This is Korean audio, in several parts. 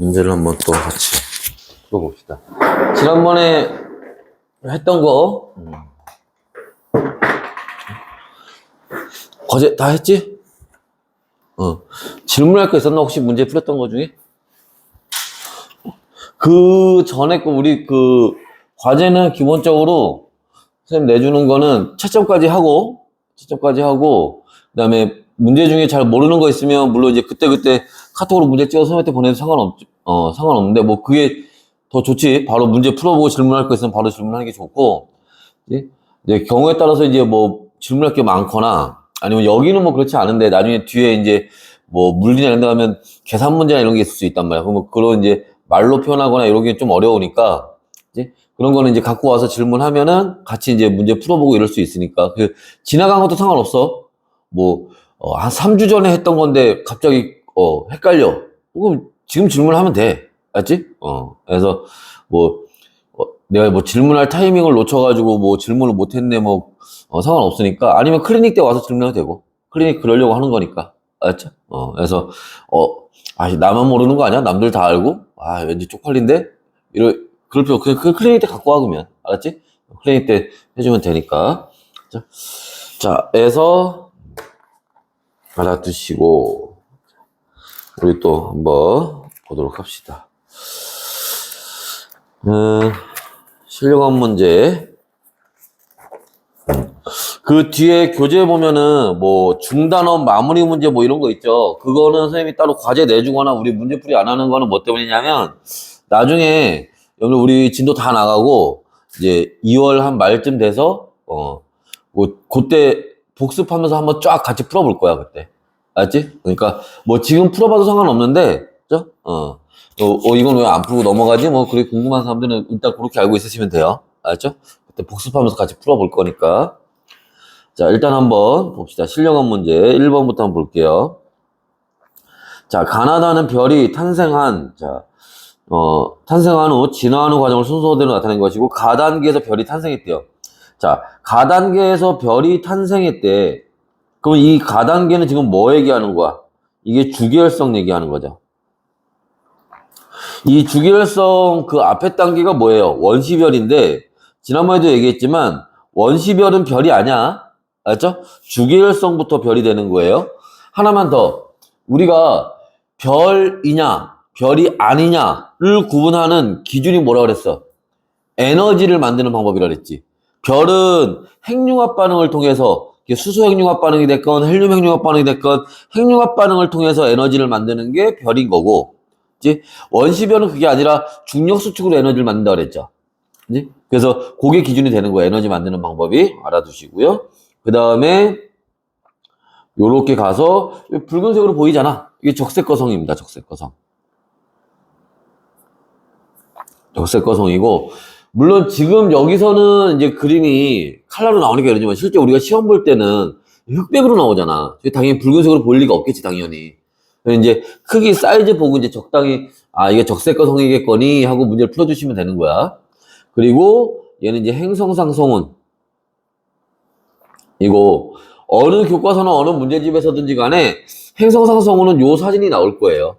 문제를 한번 또 같이 풀어봅시다. 지난번에 했던 거 과제 다 했지? 질문할 거 있었나? 혹시 문제 풀었던 거 중에? 그 전에 거 우리 그 과제는 기본적으로 선생님 내주는 거는 채점까지 하고 그다음에 문제 중에 잘 모르는 거 있으면 물론 이제 그때 카톡으로 문제 찍어서 선생님한테 보내도 상관없는데 뭐 그게 더 좋지. 바로 문제 풀어보고 질문할 거 있으면 바로 질문하는 게 좋고, 이제 경우에 따라서 이제 뭐 질문할 게 많거나 아니면 여기는 뭐 그렇지 않은데 나중에 뒤에 이제 뭐 물리나 이런 데 가면 계산 문제나 이런 게 있을 수 있단 말이야. 그럼 뭐 그런 이제 말로 표현하거나 이런 게 좀 어려우니까 이제 그런 거는 이제 갖고 와서 질문하면은 같이 이제 문제 풀어보고 이럴 수 있으니까 그 지나간 것도 상관없어. 뭐 한 3주 전에 했던 건데 갑자기 헷갈려. 그럼 지금 질문하면 돼. 알지? 그래서 뭐 내가 뭐 질문할 타이밍을 놓쳐가지고 뭐 질문을 못했네 뭐 상관없으니까 아니면 클리닉 때 와서 질문해도 되고 클리닉 그러려고 하는 거니까 알았죠? 그래서 나만 모르는 거 아니야? 남들 다 알고 왠지 쪽팔린데 그럴 필요 그냥 그 클리닉 때 갖고 와 그러면 알았지? 클리닉 때 해주면 되니까 자 그래서 알아두시고 우리 또 한번 보도록 합시다. 실력학 문제. 그 뒤에 교재 보면은 뭐 중단원 마무리 문제 뭐 이런 거 있죠. 그거는 선생님이 따로 과제 내주거나 우리 문제풀이 안 하는 거는 뭐 때문이냐면 나중에 여기 우리 진도 다 나가고 이제 2월 한 말쯤 돼서 뭐 그때 복습하면서 한번 쫙 같이 풀어볼 거야 그때. 알았지? 그러니까 뭐 지금 풀어봐도 상관없는데, 그죠? 이건 왜 안 풀고 넘어가지? 뭐 그렇게 궁금한 사람들은 일단 그렇게 알고 있으시면 돼요. 알았죠? 그때 복습하면서 같이 풀어볼 거니까. 자, 일단 한번 봅시다. 실력학 문제 1번부터 한번 볼게요. 자, 가나다는 별이 탄생한 후 진화하는 과정을 순서대로 나타낸 것이고 가단계에서 별이 탄생했대요. 자, 가단계에서 별이 탄생했대. 그럼 이 가단계는 지금 뭐 얘기하는 거야? 이게 주기율성 얘기하는 거죠. 이 주기율성 그 앞에 단계가 뭐예요? 원시별인데 지난번에도 얘기했지만 원시별은 별이 아니야. 알았죠? 주기율성부터 별이 되는 거예요. 하나만 더. 우리가 별이냐 별이 아니냐를 구분하는 기준이 뭐라 그랬어? 에너지를 만드는 방법이라 그랬지. 별은 핵융합 반응을 통해서 수소 핵융합 반응이 됐건 헬륨 핵융합 반응이 됐건 핵융합 반응을 통해서 에너지를 만드는 게 별인 거고, 그치? 원시별은 그게 아니라 중력 수축으로 에너지를 만든다 그랬죠. 그치? 그래서 그게 기준이 되는 거예요. 에너지 만드는 방법이. 알아두시고요. 그 다음에 요렇게 가서 붉은색으로 보이잖아. 이게 적색거성입니다. 적색거성이고 물론 지금 여기서는 이제 그림이 칼라로 나오니까 이러지만 실제 우리가 시험 볼 때는 흑백으로 나오잖아. 당연히 붉은색으로 볼 리가 없겠지, 당연히. 그래서 이제 크기 사이즈 보고 이제 적당히 이게 적색거성이겠거니 하고 문제를 풀어주시면 되는 거야. 그리고 얘는 이제 행성상성운. 이거 어느 교과서나 어느 문제집에서든지 간에 행성상성운은 요 사진이 나올 거예요.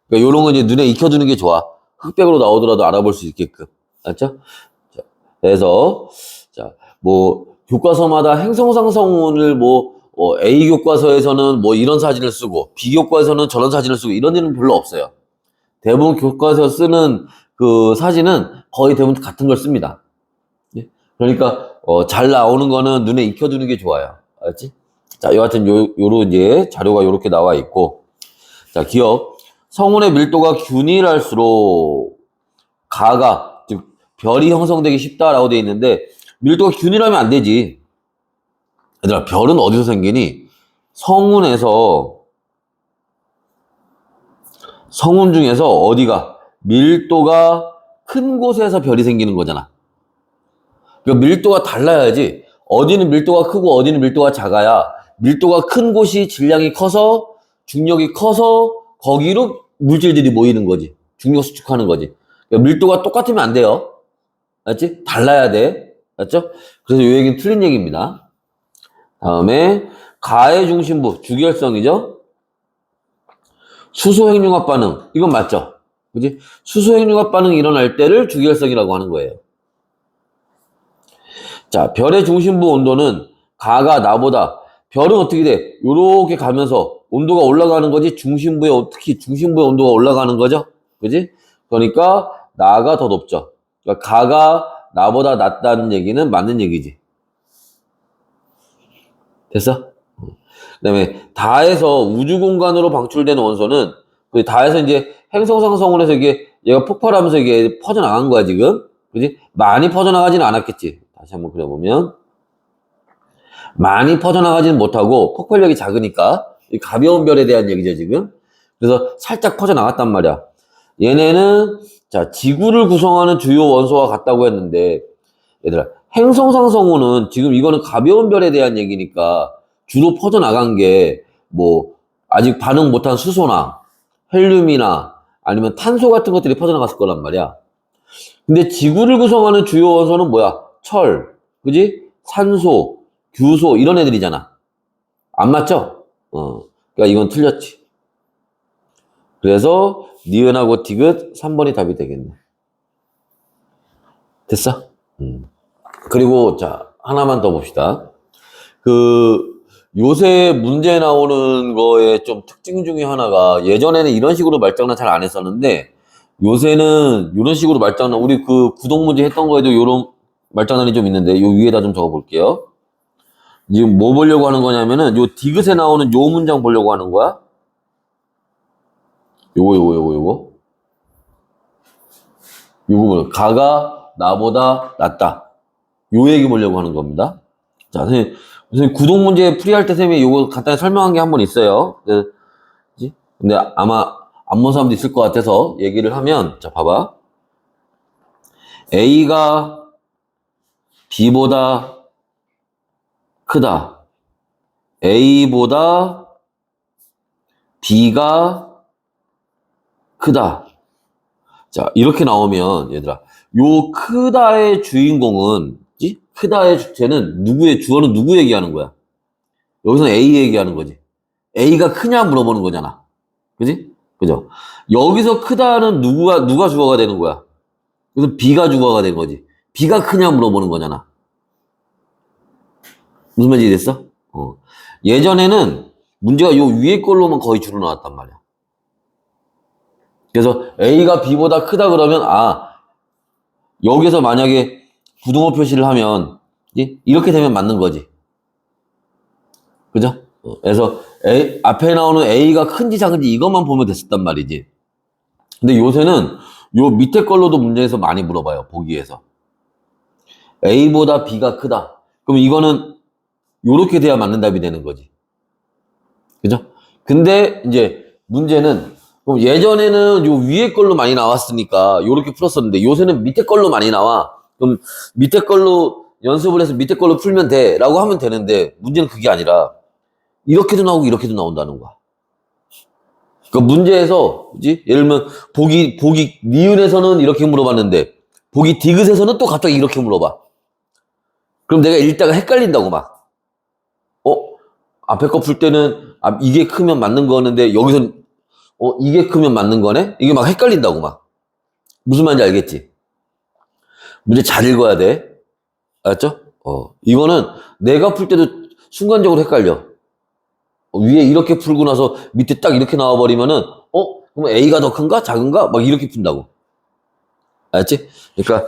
그러니까 요런 거 이제 눈에 익혀두는 게 좋아. 흑백으로 나오더라도 알아볼 수 있게끔. 알죠? 자, 그래서, 뭐, 교과서마다 행성상성운을 A 교과서에서는 뭐 이런 사진을 쓰고, B 교과서는 저런 사진을 쓰고, 이런 데는 별로 없어요. 대부분 교과서 쓰는 그 사진은 거의 대부분 같은 걸 씁니다. 예? 그러니까, 잘 나오는 거는 눈에 익혀두는 게 좋아요. 알지? 자, 여하튼 요런 이제 자료가 요렇게 나와 있고, 자, 기억. 성운의 밀도가 균일할수록 즉 별이 형성되기 쉽다라고 되어 있는데 밀도가 균일하면 안 되지. 얘들아, 별은 어디서 생기니? 성운 중에서 어디가 밀도가 큰 곳에서 별이 생기는 거잖아. 그러니까 밀도가 달라야지. 어디는 밀도가 크고 어디는 밀도가 작아야 밀도가 큰 곳이 질량이 커서 중력이 커서 거기로 물질들이 모이는 거지. 중력 수축하는 거지. 그러니까 밀도가 똑같으면 안 돼요. 알았지? 달라야 돼. 알았죠? 그래서 이 얘기는 틀린 얘기입니다. 다음에 가의 중심부, 주기율성이죠? 수소 핵융합 반응. 이건 맞죠? 그지? 수소 핵융합 반응이 일어날 때를 주기혈성이라고 하는 거예요. 자, 별의 중심부 온도는 가가 나보다, 별은 어떻게 돼? 요렇게 가면서 온도가 올라가는 거지, 특히 중심부의 온도가 올라가는 거죠? 그지? 그러니까 나가 더 높죠. 그러니까 가가 나보다 낮다는 얘기는 맞는 얘기지. 됐어? 그 다음에 다에서 우주 공간으로 방출된 원소는, 그 다에서 이제 행성 상승을 해서 이게 얘가 폭발하면서 이게 퍼져나간 거야, 지금. 그지? 많이 퍼져나가지는 않았겠지. 다시 한번 그려보면. 많이 퍼져나가지는 못하고 폭발력이 작으니까 이 가벼운 별에 대한 얘기죠, 지금. 그래서 살짝 퍼져나갔단 말이야. 얘네는 자, 지구를 구성하는 주요 원소와 같다고 했는데, 얘들아, 행성 상승호는 지금 이거는 가벼운 별에 대한 얘기니까 주로 퍼져나간 게 뭐 아직 반응 못한 수소나 헬륨이나 아니면 탄소 같은 것들이 퍼져나갔을 거란 말이야. 근데 지구를 구성하는 주요 원소는 뭐야? 철, 그지? 산소, 규소 이런 애들이잖아. 안 맞죠? 그러니까 이건 틀렸지. 그래서 니은하고 디귿 3번이 답이 되겠네. 됐어? 그리고 자, 하나만 더 봅시다. 요새 문제 나오는 거의 좀 특징 중에 하나가, 예전에는 이런 식으로 말장난 잘 안 했었는데 요새는 이런 식으로 말장난, 우리 구독 문제 했던 거에도 이런 말장난이 좀 있는데, 요 위에다 좀 적어 볼게요. 지금 뭐 보려고 하는 거냐면은 요 디귿에 나오는 요 문장 보려고 하는 거야. 요거 보면 가가 나보다 낫다, 요 얘기 보려고 하는 겁니다. 자, 선생님 구독 문제 풀이할 때 선생님이 요거 간단히 설명한 게 한 번 있어요. 근데 아마 안 본 사람도 있을 것 같아서 얘기를 하면, 자, 봐봐. A가 B보다 크다. A보다 B가 크다. 자, 이렇게 나오면 얘들아, 요 크다의 주인공은, 크다의 주체는 주어는 누구 얘기하는 거야? 여기서는 A 얘기하는 거지. A가 크냐 물어보는 거잖아. 그지? 그죠? 여기서 크다는 누가 주어가 되는 거야? 그래서 B가 주어가 되는 거지. B가 크냐 물어보는 거잖아. 무슨 말인지 됐어? 예전에는 문제가 요 위에 걸로만 거의 주로 나왔단 말이야. 그래서 A가 B보다 크다 그러면, 여기서 만약에 부등호 표시를 하면 이렇게 되면 맞는 거지. 그죠? 그래서 앞에 나오는 A가 큰지 작은지 이것만 보면 됐었단 말이지. 근데 요새는 요 밑에 걸로도 문제에서 많이 물어봐요, 보기에서. A보다 B가 크다. 그럼 이거는 요렇게 돼야 맞는 답이 되는 거지. 그죠? 근데 이제 문제는, 그럼 예전에는 요 위에 걸로 많이 나왔으니까 요렇게 풀었었는데, 요새는 밑에 걸로 많이 나와. 그럼 밑에 걸로 연습을 해서 밑에 걸로 풀면 돼 라고 하면 되는데, 문제는 그게 아니라 이렇게도 나오고 이렇게도 나온다는 거야. 그러니까 문제에서, 예를 들면 보기 니은에서는 이렇게 물어봤는데 보기 디귿에서는 또 갑자기 이렇게 물어봐. 그럼 내가 읽다가 헷갈린다고 막. 앞에 거 풀 때는 이게 크면 맞는 거였는데 여기서는 이게 크면 맞는 거네? 이게 막 헷갈린다고 막. 무슨 말인지 알겠지? 문제 잘 읽어야 돼. 알았죠? 이거는 내가 풀 때도 순간적으로 헷갈려. 위에 이렇게 풀고 나서 밑에 딱 이렇게 나와버리면은, 그럼 A가 더 큰가? 작은가? 막 이렇게 푼다고. 알았지? 그러니까,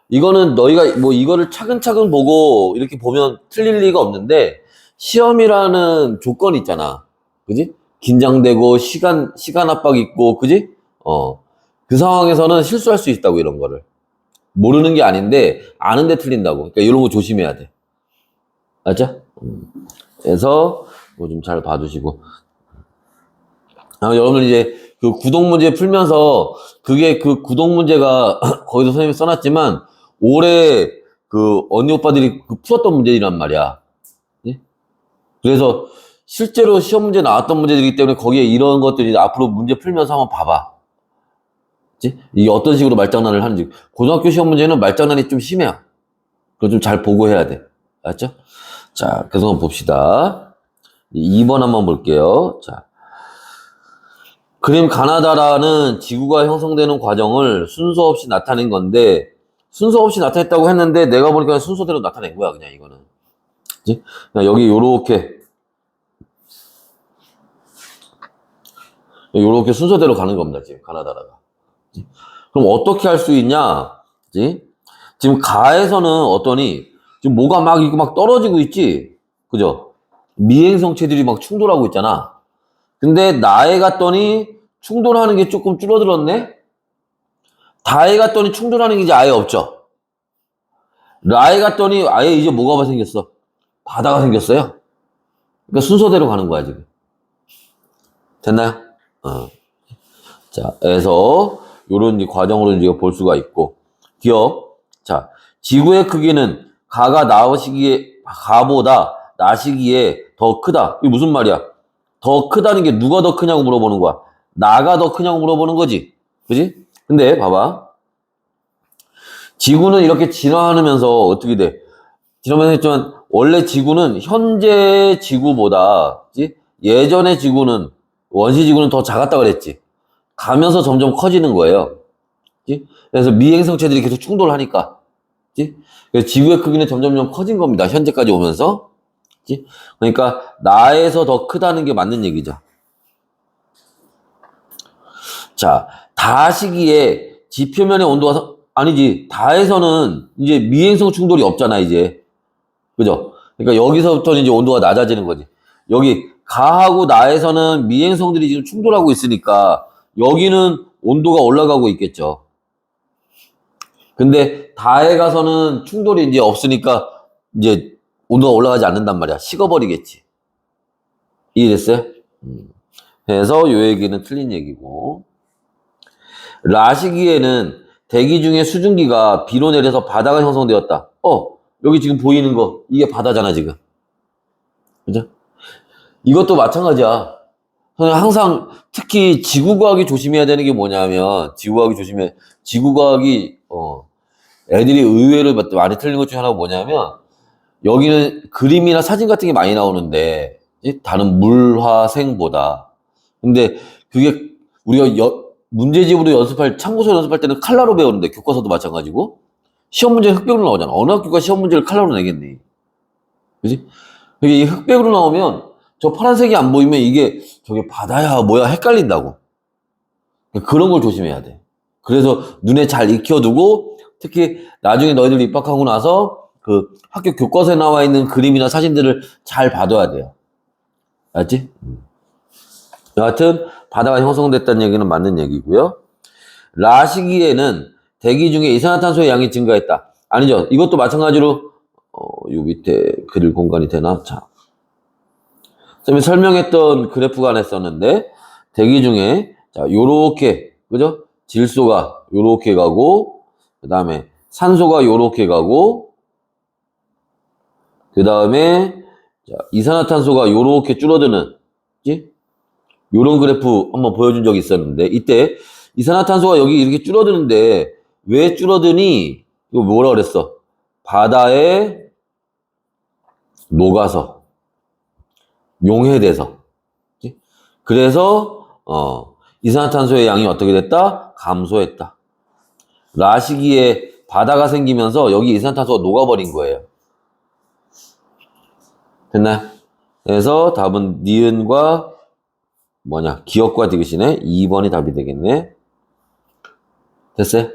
이거는 너희가 뭐 이거를 차근차근 보고 이렇게 보면 틀릴 리가 없는데, 시험이라는 조건이 있잖아. 그지? 긴장되고, 시간 압박 있고, 그지? 그 상황에서는 실수할 수 있다고, 이런 거를. 모르는 게 아닌데, 아는데 틀린다고. 그러니까 이런 거 조심해야 돼. 알았죠? 그래서, 뭐 좀 잘 봐주시고. 여러분 이제 그 구독 문제 풀면서, 그게 그 구독 문제가 거기서 선생님이 써놨지만 올해 그 언니 오빠들이 풀었던 문제이란 말이야. 예? 그래서 실제로 시험 문제 나왔던 문제들이기 때문에 거기에 이런 것들이 앞으로 문제 풀면서 한번 봐봐. 이게 어떤 식으로 말장난을 하는지. 고등학교 시험 문제는 말장난이 좀 심해요. 그거 좀 잘 보고 해야 돼. 알았죠? 자, 계속 한번 봅시다. 2번 한번 볼게요. 자, 그림 가나다라는 지구가 형성되는 과정을 순서 없이 나타낸 건데, 순서 없이 나타냈다고 했는데, 내가 보니까 순서대로 나타낸 거야, 그냥 이거는. 그치? 그냥 여기 요렇게 순서대로 가는 겁니다, 지금 가나다라가. 그치? 그럼 어떻게 할 수 있냐? 그치? 지금 가에서는 어떠니, 지금 뭐가 막 이거 막 떨어지고 있지? 그죠? 미행성체들이 막 충돌하고 있잖아. 근데 나에 갔더니 충돌하는 게 조금 줄어들었네? 다에 갔더니 충돌하는 게 이제 아예 없죠? 라에 갔더니 아예 이제 뭐가 생겼어? 바다가 생겼어요. 그러니까 순서대로 가는 거야, 지금. 됐나요? 자, 그래서 요런 이제 과정으로 이제 볼 수가 있고. 기억. 자, 지구의 크기는 가보다 나시기에 더 크다. 이게 무슨 말이야? 더 크다는 게 누가 더 크냐고 물어보는 거야. 나가 더 크냐고 물어보는 거지. 그지? 근데 봐봐. 지구는 이렇게 진화하면서 어떻게 돼? 지난번에 했지만 원래 지구는 현재 지구보다 그치? 예전의 지구는 원시 지구는 더 작았다 그랬지. 가면서 점점 커지는 거예요. 그치? 그래서 미행성체들이 계속 충돌하니까. 그치? 그래서 지구의 크기는 점점 커진 겁니다. 현재까지 오면서. 그치? 그러니까 나에서 더 크다는 게 맞는 얘기죠. 자, 다 시기에 지표면의 온도가 아니지. 다에서는 이제 미행성 충돌이 없잖아, 이제. 그죠? 그러니까 여기서부터는 이제 온도가 낮아지는 거지. 여기 가하고 나에서는 미행성들이 지금 충돌하고 있으니까 여기는 온도가 올라가고 있겠죠. 근데 다에 가서는 충돌이 이제 없으니까 이제 온도가 올라가지 않는단 말이야. 식어버리겠지. 이해됐어요? 그래서 요 얘기는 틀린 얘기고. 라 시기에는 대기 중에 수증기가 비로 내려서 바다가 형성되었다. 여기 지금 보이는 거 이게 바다잖아 지금. 그죠? 이것도 마찬가지야. 항상 특히 지구과학이 조심해야 되는 게 뭐냐면 지구과학이 애들이 의외로 많이 틀린 것 중에 하나가 뭐냐면 여기는 그림이나 사진 같은 게 많이 나오는데 다른 물화생보다 근데 그게 우리가 문제집으로 참고서 연습할 때는 칼라로 배우는데 교과서도 마찬가지고 시험 문제 흑백으로 나오잖아. 어느 학교가 시험 문제를 칼라로 내겠니? 그지? 이게 흑백으로 나오면 저 파란색이 안 보이면 이게 저게 바다야 뭐야 헷갈린다고. 그런 걸 조심해야 돼. 그래서 눈에 잘 익혀두고 특히 나중에 너희들 입학하고 나서 그 학교 교과서에 나와 있는 그림이나 사진들을 잘 봐둬야 돼요. 알았지? 여하튼 바다가 형성됐다는 얘기는 맞는 얘기고요. 라 시기에는 대기 중에 이산화탄소의 양이 증가했다. 아니죠. 이것도 마찬가지로 요 밑에 그릴 공간이 되나? 자, 선생님이 설명했던 그래프가 하나 있었는데 대기 중에 자 요렇게 그죠? 질소가 요렇게 가고 그 다음에 산소가 요렇게 가고 그 다음에 이산화탄소가 요렇게 줄어드는 그치? 요런 그래프 한번 보여준 적이 있었는데 이때 이산화탄소가 여기 이렇게 줄어드는데 왜 줄어드니? 이거 뭐라 그랬어? 바다에 녹아서 용해돼서 그치? 그래서 이산화탄소의 양이 어떻게 됐다? 감소했다. 라 시기에 바다가 생기면서 여기 이산화탄소가 녹아버린 거예요. 됐나요? 그래서 답은 니은과 기억과 디귿이네. 2번이 답이 되겠네. 됐어요?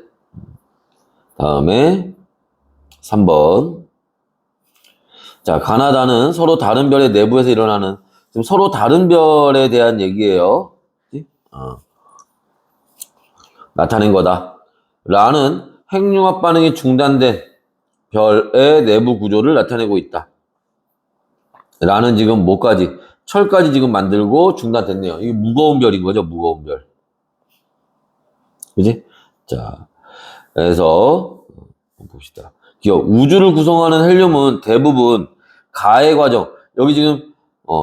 다음에 3번. 자, 가나다는 서로 다른 별의 내부에서 일어나는 지금 서로 다른 별에 대한 얘기예요. 나타낸 거다. 라는 핵융합 반응이 중단된 별의 내부 구조를 나타내고 있다. 라는 지금 뭐까지? 철까지 지금 만들고 중단됐네요. 이게 무거운 별인 거죠, 무거운 별. 그지? 자, 그래서 봅시다. 우주를 구성하는 헬륨은 대부분 가해 과정. 여기 지금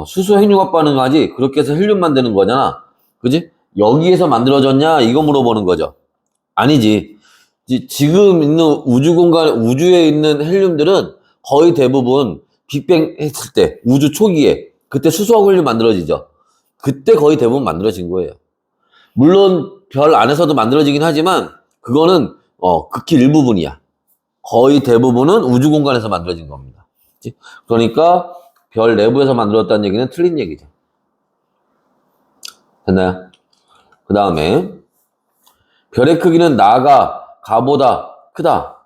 수소 핵융합 반응하지? 그렇게 해서 헬륨 만드는 거잖아. 그지? 여기에서 만들어졌냐? 이거 물어보는 거죠. 아니지. 지금 있는 우주에 있는 헬륨들은 거의 대부분 빅뱅 했을 때, 우주 초기에, 그때 수소하고 헬륨 만들어지죠. 그때 거의 대부분 만들어진 거예요. 물론 별 안에서도 만들어지긴 하지만 그거는 극히 일부분이야. 거의 대부분은 우주 공간에서 만들어진 겁니다. 그치? 그러니까 별 내부에서 만들어졌다는 얘기는 틀린 얘기죠. 됐나요? 그 다음에 별의 크기는 나가 가보다 크다.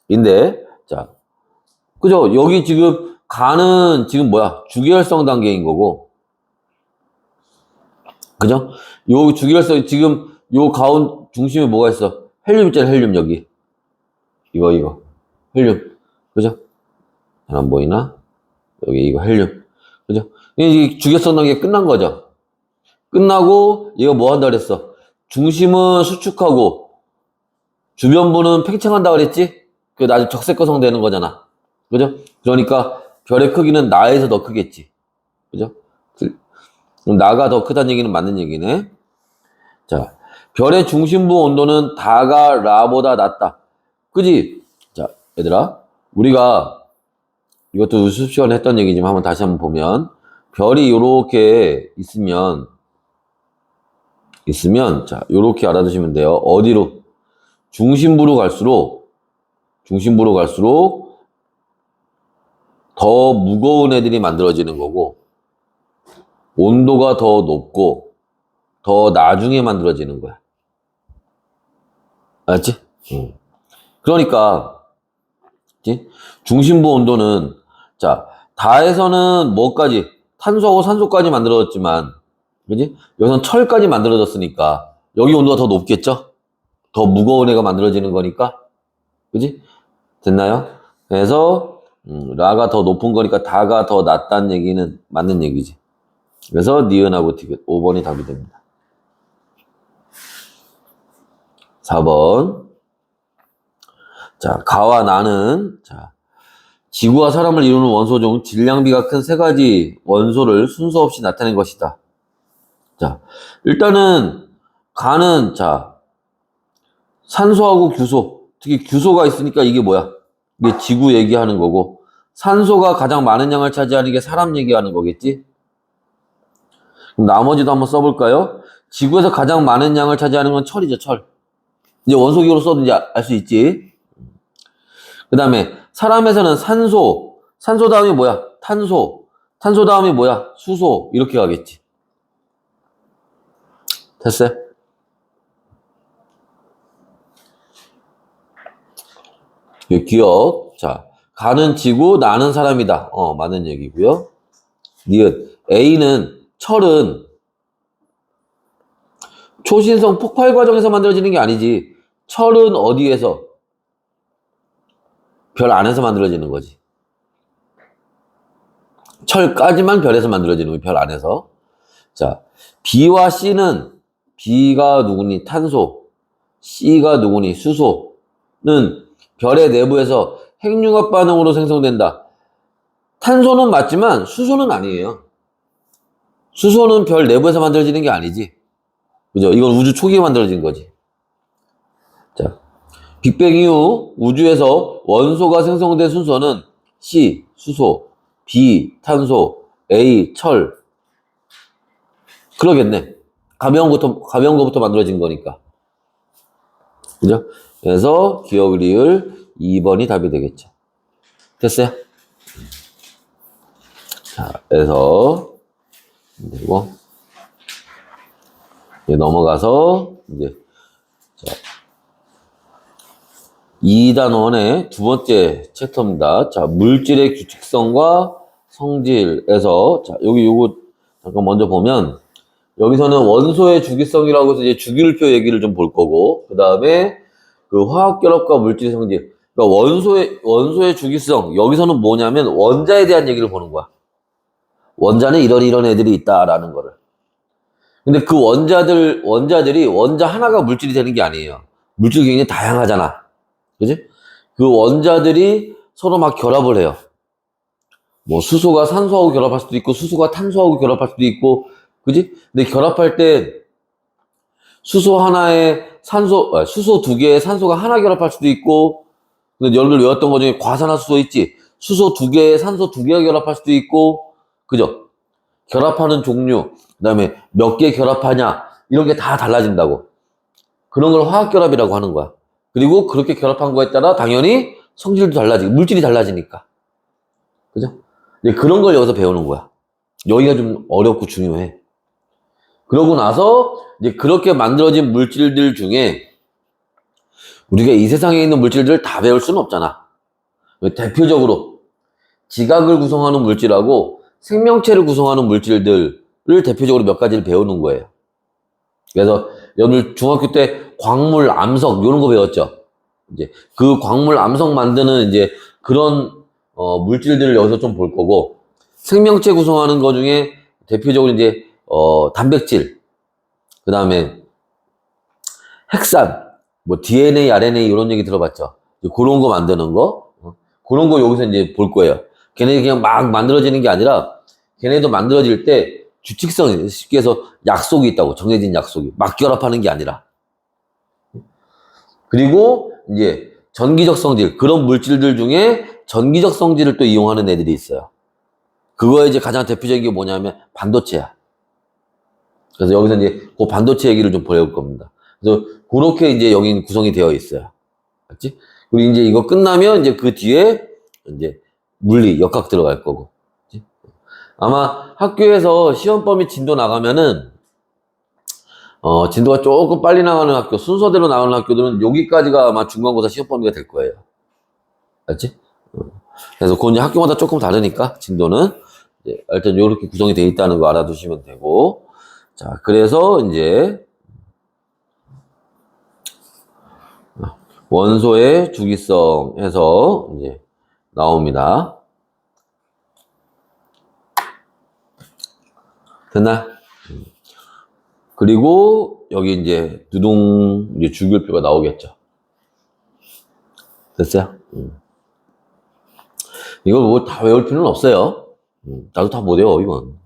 인데 자, 그죠? 여기 지금 가는 지금 뭐야? 주기혈성 단계인 거고, 그죠? 요 주기혈성 지금 요 가운 중심에 뭐가 있어? 헬륨 있잖아, 헬륨 여기. 이거 헬륨, 그죠? 잘 안 보이나? 여기 이거 헬륨, 그죠? 이 주기혈성 단계 끝난 거죠. 끝나고 얘가 뭐 한다 그랬어? 중심은 수축하고 주변부는 팽창한다 그랬지? 그 나중에 적색거성 되는 거잖아. 그죠? 그러니까 별의 크기는 나에서 더 크겠지. 그죠? 그럼 나가 더 크다는 얘기는 맞는 얘기네. 자, 별의 중심부 온도는 다가 라보다 낮다. 그지? 자, 얘들아, 우리가 이것도 수업 시간에 했던 얘기지만 한번 다시 한번 보면 별이 요렇게 있으면 자, 요렇게 알아두시면 돼요. 어디로? 중심부로 갈수록 더 무거운 애들이 만들어지는 거고, 온도가 더 높고 더 나중에 만들어지는 거야. 알았지? 그러니까 중심부 온도는 자, 다에서는 뭐까지? 탄소하고 산소까지 만들어졌지만, 그지? 여기서는 철까지 만들어졌으니까 여기 온도가 더 높겠죠? 더 무거운 애가 만들어지는 거니까, 그지? 됐나요? 그래서 라가 더 높은 거니까 다가 더 낮다는 얘기는 맞는 얘기지. 그래서 니은하고 디귿 5번이 답이 됩니다. 4번. 자, 가와 나는 자, 지구와 사람을 이루는 원소 중 질량비가 큰 세 가지 원소를 순서 없이 나타낸 것이다. 자, 일단은 가는 자, 산소하고 규소, 특히 규소가 있으니까 이게 뭐야? 이게 지구 얘기하는 거고, 산소가 가장 많은 양을 차지하는 게 사람 얘기하는 거겠지? 그럼 나머지도 한번 써볼까요? 지구에서 가장 많은 양을 차지하는 건 철이죠, 철. 이제 원소기호로 써도 이제 알 수 있지. 그 다음에 사람에서는 산소 다음이 뭐야? 탄소 다음이 뭐야? 수소, 이렇게 가겠지. 됐어요? 기억. 자, 가는 지구, 나는 사람이다. 맞는 얘기고요. 니은. 철은 초신성 폭발 과정에서 만들어지는 게 아니지. 철은 어디에서? 별 안에서 만들어지는 거지. 철까지만 별에서 만들어지는 거야, 별 안에서. 자, B와 C는, B가 누구니? 탄소. C가 누구니? 수소는 별의 내부에서 핵융합 반응으로 생성된다. 탄소는 맞지만 수소는 아니에요. 수소는 별 내부에서 만들어지는 게 아니지. 그죠? 이건 우주 초기에 만들어진 거지. 자, 빅뱅 이후 우주에서 원소가 생성된 순서는 C, 수소, B, 탄소, A, 철. 그러겠네. 가벼운 거부터 만들어진 거니까. 그죠? 그래서 기억 리을 2번이 답이 되겠죠. 됐어요? 자, 그래서 그리고 이제 넘어가서 이제 자, 2단원의 두 번째 챕터입니다. 자, 물질의 규칙성과 성질에서 자, 요거 잠깐 먼저 보면 여기서는 원소의 주기성이라고 해서 이제 주기율표 얘기를 좀 볼 거고, 그 다음에 그 화학결합과 물질의 성질. 그러니까 원소의 주기성. 여기서는 뭐냐면 원자에 대한 얘기를 보는 거야. 원자는 이런 애들이 있다라는 거를. 근데 그 원자들이 원자 하나가 물질이 되는 게 아니에요. 물질이 굉장히 다양하잖아. 그지? 그 원자들이 서로 막 결합을 해요. 뭐 수소가 산소하고 결합할 수도 있고, 수소가 탄소하고 결합할 수도 있고, 그지? 근데 결합할 때 수소 두 개에 산소가 하나 결합할 수도 있고, 근데 여러분들 외웠던 것 중에 과산화수소 있지? 수소 두 개에 산소 두 개가 결합할 수도 있고, 그죠? 결합하는 종류, 그 다음에 몇 개 결합하냐, 이런 게 다 달라진다고. 그런 걸 화학결합이라고 하는 거야. 그리고 그렇게 결합한 거에 따라 당연히 성질도 달라지고, 물질이 달라지니까. 그죠? 이제 그런 걸 여기서 배우는 거야. 여기가 좀 어렵고 중요해. 그러고 나서 이제 그렇게 만들어진 물질들 중에 우리가 이 세상에 있는 물질들을 다 배울 수는 없잖아. 대표적으로 지각을 구성하는 물질하고 생명체를 구성하는 물질들을 대표적으로 몇 가지를 배우는 거예요. 그래서 오늘 중학교 때 광물, 암석 이런 거 배웠죠. 이제 그 광물, 암석 만드는 이제 그런 물질들을 여기서 좀 볼 거고, 생명체 구성하는 거 중에 대표적으로 이제 단백질, 그 다음에 핵산, 뭐 DNA, RNA 이런 얘기 들어봤죠. 그런 거 만드는 거, 그런 거 여기서 이제 볼 거예요. 걔네 그냥 막 만들어지는 게 아니라 걔네도 만들어질 때 규칙성이, 쉽게 해서 약속이 있다고. 정해진 약속이 막 결합하는 게 아니라. 그리고 이제 전기적 성질, 그런 물질들 중에 전기적 성질을 또 이용하는 애들이 있어요. 그거에 이제 가장 대표적인 게 뭐냐면 반도체야. 그래서 여기서 이제 그 반도체 얘기를 좀 보여볼 겁니다. 그래서 그렇게 이제 여기 구성이 되어 있어요. 맞지? 그리고 이제 이거 끝나면 이제 그 뒤에 이제 물리, 역학 들어갈 거고. 그치? 아마 학교에서 시험 범위 진도 나가면은 진도가 조금 빨리 나가는 학교, 순서대로 나오는 학교들은 여기까지가 아마 중간고사 시험 범위가 될 거예요. 알지? 그래서 그건 이제 학교마다 조금 다르니까, 진도는. 이제 일단 이렇게 구성이 되어 있다는 거 알아두시면 되고. 자, 그래서 이제, 원소의 주기성 해서 이제 나옵니다. 됐나? 그리고 여기 이제 두둥 이제 주기율표가 나오겠죠. 됐어요? 이걸 뭐 다 외울 필요는 없어요. 나도 다 못 외워, 이건.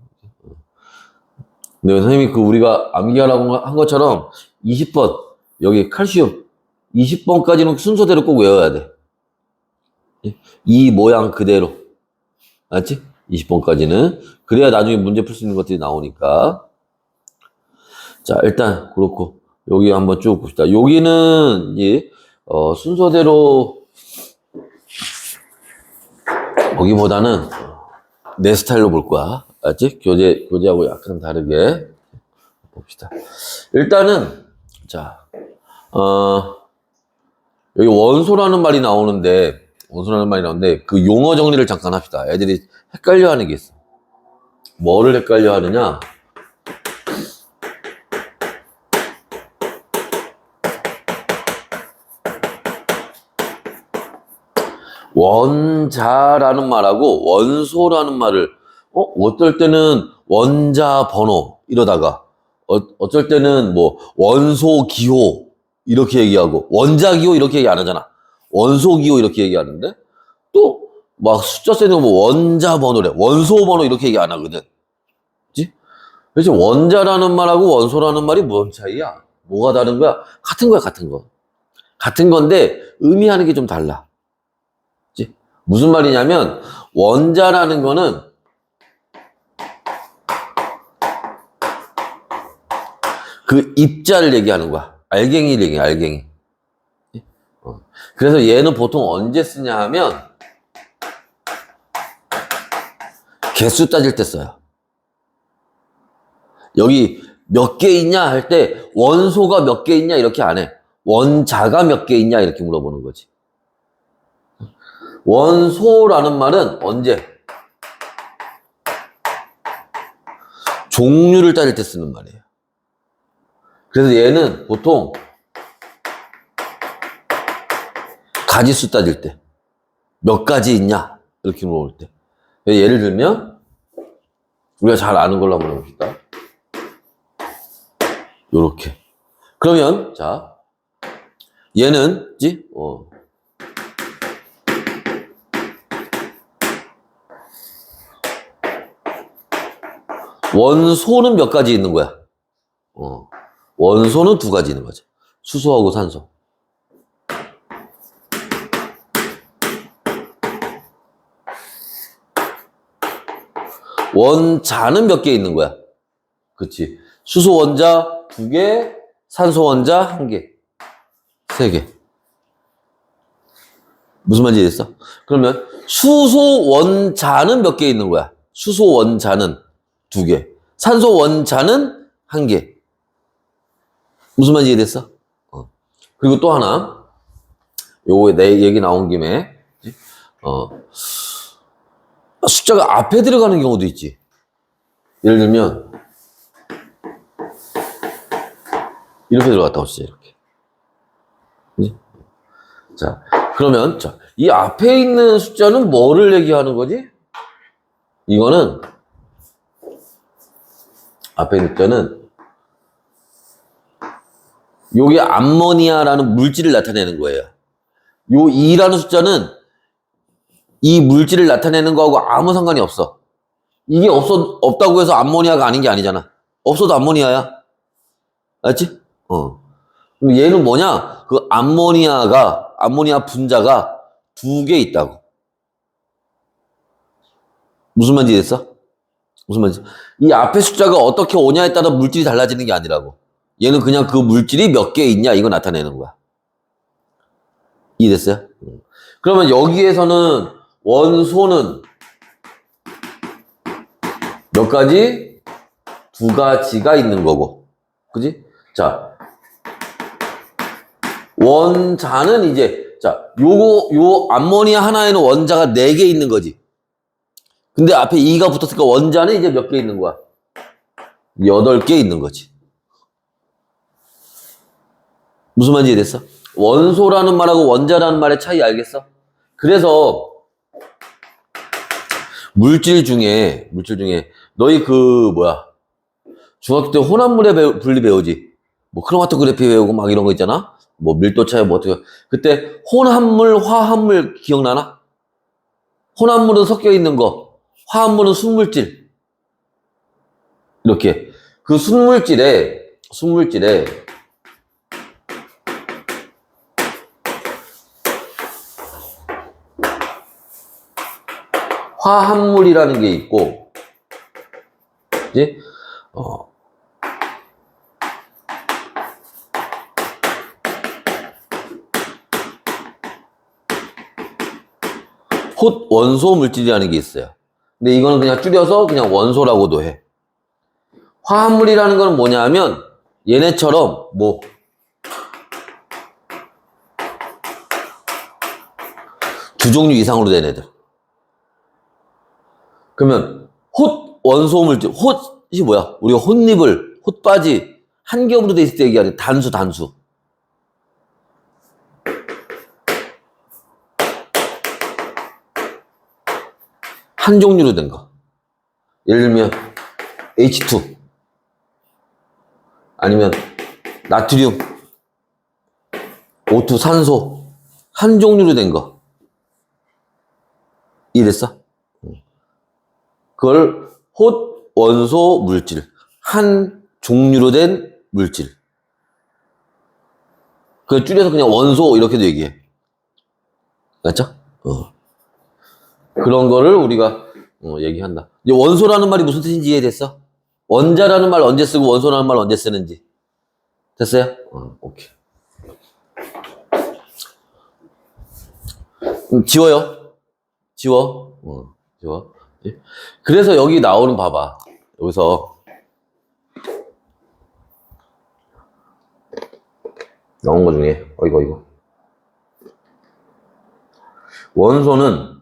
근데 선생님이 그 우리가 암기하라고 한 것처럼 20번, 여기 칼슘 20번까지는 순서대로 꼭 외워야 돼. 이 모양 그대로. 알지? 20번까지는. 그래야 나중에 문제 풀 수 있는 것들이 나오니까. 자, 일단, 그렇고. 여기 한번 쭉 봅시다. 여기는, 이, 순서대로, 거기보다는 내 스타일로 볼 거야. 알지? 교재하고 약간 다르게. 봅시다. 일단은, 자, 여기 원소라는 말이 나오는데, 그 용어 정리를 잠깐 합시다. 애들이 헷갈려 하는 게 있어. 뭐를 헷갈려 하느냐? 원자라는 말하고 원소라는 말을, 어떨 때는 원자 번호 이러다가, 어쩔 때는 뭐 원소 기호 이렇게 얘기하고, 원자 기호 이렇게 얘기 안 하잖아. 원소 기호 이렇게 얘기하는데, 또 막 숫자 쓰는 뭐 원자 번호래, 원소 번호 이렇게 얘기 안 하거든. 그치? 그래서 원자라는 말하고 원소라는 말이 뭔 차이야? 뭐가 다른 거야? 같은 거야, 같은 거. 같은 건데 의미하는 게 좀 달라. 그치? 무슨 말이냐면 원자라는 거는 그 입자를 얘기하는 거야. 알갱이를 얘기해, 알갱이. 그래서 얘는 보통 언제 쓰냐 하면 개수 따질 때 써요. 여기 몇 개 있냐 할 때 원소가 몇 개 있냐 이렇게 안 해. 원자가 몇 개 있냐 이렇게 물어보는 거지. 원소라는 말은 언제? 종류를 따질 때 쓰는 말이에요. 그래서 얘는 보통 가지수 따질 때 몇 가지 있냐 이렇게 물어볼 때. 예를 들면 우리가 잘 아는 걸로 한번 해봅시다. 요렇게. 그러면 자 얘는 원소는 몇 가지 있는 거야? 원소는 두 가지 있는 거죠. 수소하고 산소. 원자는 몇 개 있는 거야? 그치. 수소 원자 2개, 산소 원자 1개, 3개. 무슨 말인지 이해됐어? 그러면 수소 원자는 몇 개 있는 거야? 수소 원자는 2개, 산소 원자는 1개. 무슨 말인지 이해됐어? 그리고 또 하나, 요거 내 얘기 나온 김에, 숫자가 앞에 들어가는 경우도 있지. 예를 들면, 이렇게 들어갔다 오시죠, 이렇게. 그치? 자, 그러면, 자, 이 앞에 있는 숫자는 뭐를 얘기하는 거지? 이거는, 앞에 있는 숫자는, 요게 암모니아라는 물질을 나타내는 거예요. 요 2라는 숫자는 이 물질을 나타내는 거하고 아무 상관이 없어. 이게 없다고 해서 암모니아가 아닌 게 아니잖아. 없어도 암모니아야. 알지? 그럼 얘는 뭐냐? 그 암모니아 분자가 2개 있다고. 무슨 말인지 이해했어? 무슨 말인지. 이 앞에 숫자가 어떻게 오냐에 따라 물질이 달라지는 게 아니라고. 얘는 그냥 그 물질이 몇 개 있냐 이거 나타내는 거야. 이해됐어요? 그러면 여기에서는 원소는 몇 가지? 2가지가 있는 거고. 그지? 자, 원자는 이제, 자, 요 암모니아 하나에는 원자가 4개 있는 거지. 근데 앞에 2가 붙었으니까 원자는 이제 몇 개 있는 거야? 8개 있는 거지. 무슨 말인지 이해됐어? 원소라는 말하고 원자라는 말의 차이 알겠어? 그래서 물질 중에 너희 중학교 때 혼합물의 분리 배우지? 뭐 크로마토그래피 배우고 막 이런 거 있잖아? 뭐 밀도 차이 뭐 어떻게 그때 혼합물, 화합물 기억나나? 혼합물은 섞여 있는 거, 화합물은 순물질. 이렇게 그 순물질에 화합물이라는 게 있고, 그지? 원소 물질이라는 게 있어요. 근데 이거는 그냥 줄여서 그냥 원소라고도 해. 화합물이라는 건 뭐냐 하면 얘네처럼 두 종류 이상으로 된 애들. 그러면 원소 물질, 톳이 뭐야? 우리가 톳잎을, 톳바지 한 겹으로 돼 있을 때 얘기하는 단수. 한 종류로 된 거. 예를 들면 H2 아니면 나트륨, O2 산소 한 종류로 된 거. 이해됐어? 그걸 원소 물질, 한 종류로 된 물질. 그걸 줄여서 그냥 원소 이렇게도 얘기해. 맞죠? 그런 거를 우리가 얘기한다. 이제 원소라는 말이 무슨 뜻인지 이해됐어? 원자라는 말 언제 쓰고 원소라는 말 언제 쓰는지 됐어요? 오케이. 지워. 그래서 여기 나오는 봐봐. 여기서 나온 거 중에 이거 원소는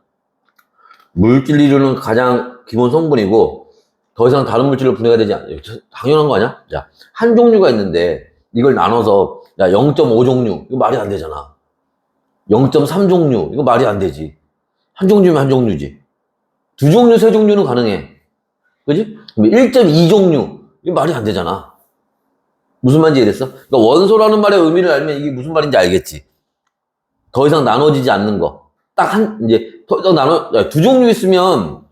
물질 이루는 가장 기본 성분이고 더 이상 다른 물질로 분해가 되지 않아요. 당연한 거 아니야? 자, 한 종류가 있는데 이걸 나눠서 0.5종류 이거 말이 안 되잖아. 0.3종류 이거 말이 안 되지. 한 종류면 한 종류지. 2종류, 3종류는 가능해. 그지? 1.2종류 이거 말이 안 되잖아. 무슨 말인지 이해됐어? 그러니까 원소라는 말의 의미를 알면 이게 무슨 말인지 알겠지. 더 이상 나눠지지 않는 거. 딱 이제 더 이상 2종류 있으면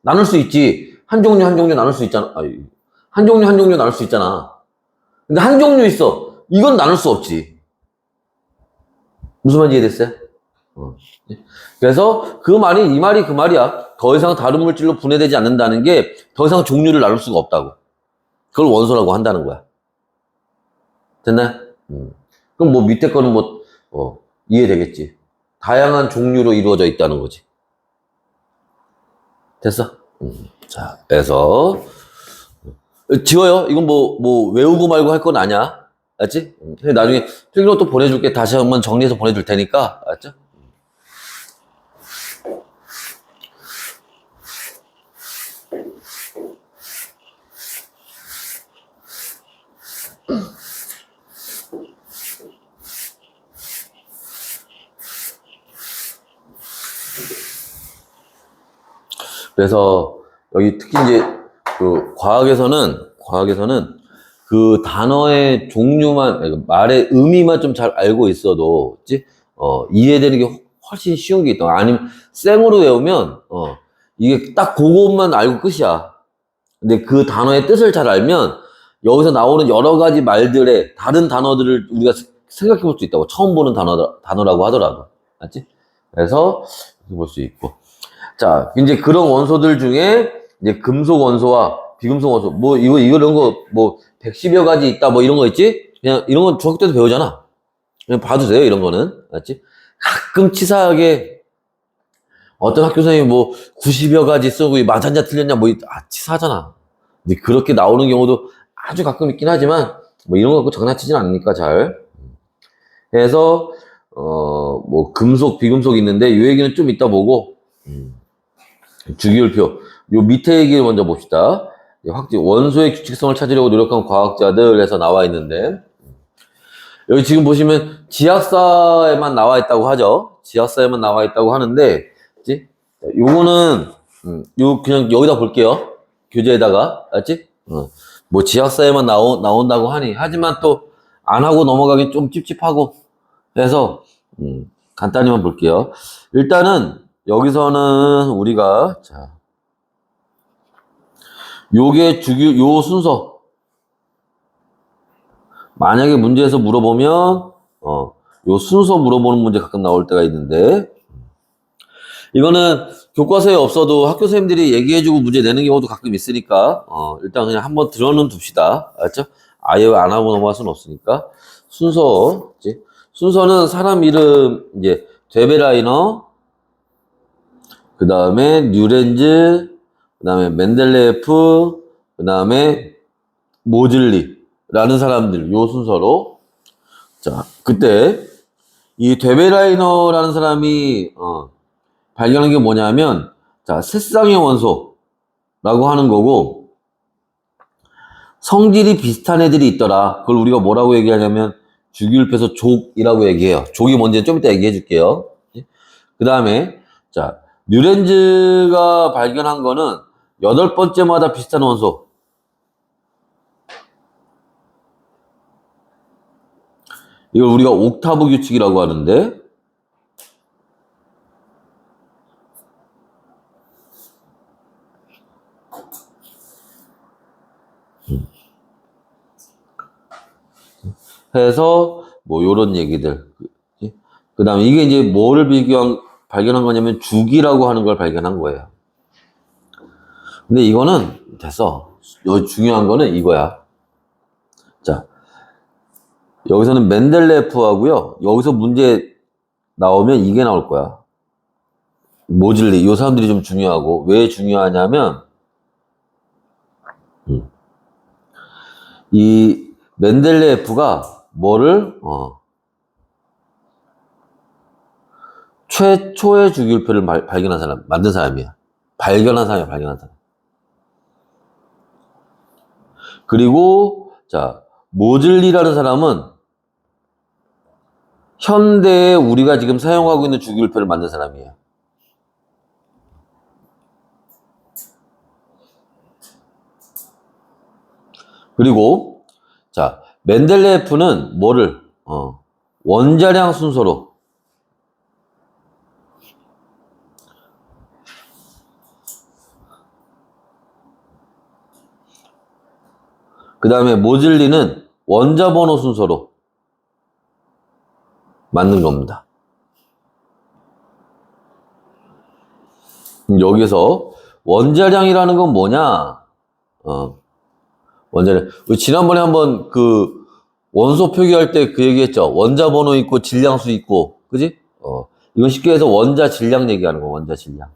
나눌 수 있지. 한 종류 나눌 수 있잖아. 한 종류 나눌 수 있잖아. 근데 한 종류 있어. 이건 나눌 수 없지. 무슨 말인지 이해됐어요? 그래서 이 말이 그 말이야. 더 이상 다른 물질로 분해되지 않는다는 게 더 이상 종류를 나눌 수가 없다고. 그걸 원소라고 한다는 거야. 됐나요? 그럼 뭐 밑에 거는 뭐, 이해되겠지. 다양한 종류로 이루어져 있다는 거지. 됐어? 자, 그래서, 지워요. 이건 뭐, 외우고 말고 할 건 아니야. 알았지? 나중에 필기로 또 보내줄게. 다시 한번 정리해서 보내줄 테니까. 알았죠? 그래서 여기 특히 이제 그 과학에서는 그 단어의 종류만, 말의 의미만 좀 잘 알고 있어도, 그치? 이해되는 게 훨씬 쉬운 게 있다. 아니면 생으로 외우면, 이게 딱 그것만 알고 끝이야. 근데 그 단어의 뜻을 잘 알면 여기서 나오는 여러 가지 말들의 다른 단어들을 우리가 생각해 볼 수 있다고. 처음 보는 단어라고 하더라도. 맞지? 그래서 이렇게 볼 수 있고. 자, 이제 그런 원소들 중에 이제 금속 원소와 비금속 원소, 뭐 이런 거 뭐 110여 가지 있다 뭐 이런 거 있지? 그냥 이런 건 중학교 때도 배우잖아. 그냥 봐도 돼요, 이런 거는. 맞지? 가끔 치사하게 어떤 학교 선생님이 뭐 90여 가지 쓰고 맞았냐 틀렸냐 뭐 치사하잖아. 근데 그렇게 나오는 경우도 아주 가끔 있긴 하지만 뭐 이런 거 갖고 장난치진 않으니까 잘. 그래서 뭐 금속, 비금속 있는데 이 얘기는 좀 이따 보고 주기율표. 요 밑에 얘기를 먼저 봅시다. 원소의 규칙성을 찾으려고 노력한 과학자들 해서 나와 있는데 여기 지금 보시면 지학사에만 나와 있다고 하죠. 지학사에만 나와 있다고 하는데 그치? 요거는 요 그냥 여기다 볼게요. 교재에다가 알지? 뭐 지학사에만 나온다고 하니 하지만 또 안 하고 넘어가기 좀 찝찝하고 해서 간단히만 볼게요. 일단은 여기서는 우리가 자 요게 요 순서 만약에 문제에서 물어보면 요 순서 물어보는 문제 가끔 나올 때가 있는데 이거는 교과서에 없어도 학교 선생님들이 얘기해주고 문제 내는 경우도 가끔 있으니까 일단 그냥 한번 들어는 둡시다. 알죠? 아예 안 하고 넘어갈 수는 없으니까 순서 순서는 사람 이름 이제 데베라이너 그 다음에 뉴렌즈 그 다음에 멘델레예프 그 다음에 모즐리라는 사람들 요 순서로 자 그때 이 데베라이너라는 사람이 발견한 게 뭐냐면 자 새쌍의 원소라고 하는 거고 성질이 비슷한 애들이 있더라. 그걸 우리가 뭐라고 얘기하냐면 주기율표에서 족이라고 얘기해요. 족이 뭔지 좀 이따 얘기해 줄게요. 그 다음에 자 뉴렌즈가 발견한 거는 8번째마다 비슷한 원소 이걸 우리가 옥타브 규칙이라고 하는데 해서 뭐 요런 얘기들 그 다음에 이게 이제 뭐를 발견한 거냐면 주기라고 하는 걸 발견한 거예요. 근데 이거는 됐어. 중요한 거는 이거야. 자 여기서는 멘델레프하고요. 여기서 문제 나오면 이게 나올 거야. 모즐리. 이 사람들이 좀 중요하고 왜 중요하냐면 이 멘델레프가 뭐를 최초의 주기율표를 발견한 사람, 만든 사람이야. 발견한 사람. 그리고 자 모즐리라는 사람은 현대에 우리가 지금 사용하고 있는 주기율표를 만든 사람이에요. 그리고 자 멘델레예프는 뭐를 원자량 순서로 그 다음에 모즐리는 원자 번호 순서로 만든 겁니다. 여기서 원자량이라는 건 뭐냐? 원자량. 지난번에 한번 그 원소 표기할 때 그 얘기했죠. 원자 번호 있고 질량수 있고, 그지? 이건 쉽게 해서 원자 질량 얘기하는 거, 원자 질량.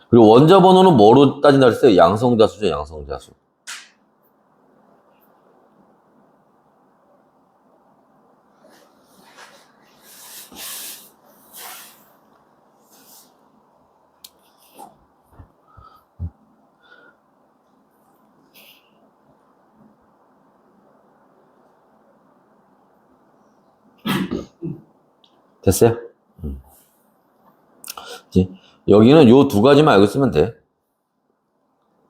그리고 원자 번호는 뭐로 따진다 그랬어요? 양성자수죠, 양성자수. 됐어요? 여기는 요 두 가지만 알고 있으면 돼.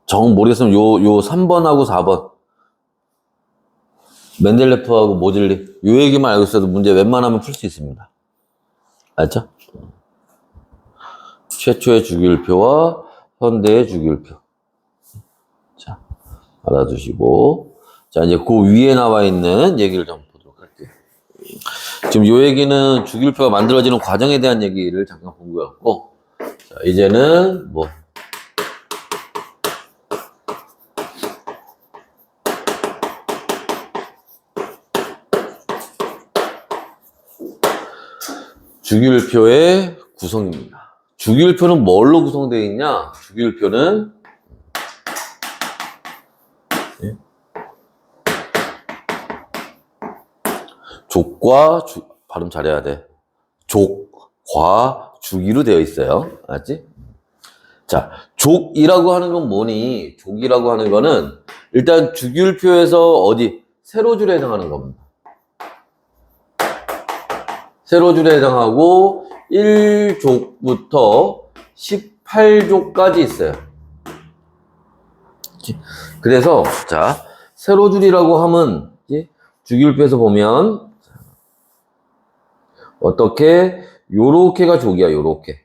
정 모르겠으면 요 3번하고 4번. 멘델레프하고 모질리. 요 얘기만 알고 있어도 문제 웬만하면 풀 수 있습니다. 알죠? 최초의 주기율표와 현대의 주기율표. 자, 알아두시고. 자, 이제 그 위에 나와 있는 얘기를 좀 보도록 할게요. 지금 요 얘기는 주기율표가 만들어지는 과정에 대한 얘기를 잠깐 본 것 같고. 자, 이제는 뭐. 주기율표의 구성입니다. 주기율표는 뭘로 구성되어 있냐? 주기율표는 족과 발음 잘해야 돼. 족과 주기로 되어 있어요. 알았지? 자, 족이라고 하는 건 뭐니? 족이라고 하는 거는 일단 주기율표에서 어디 세로줄에 해당하는 겁니다. 세로줄에 해당하고 1족부터 18족까지 있어요. 그래서 자, 세로줄이라고 하면 주기율표에서 보면 어떻게 요렇게가 족이야. 요렇게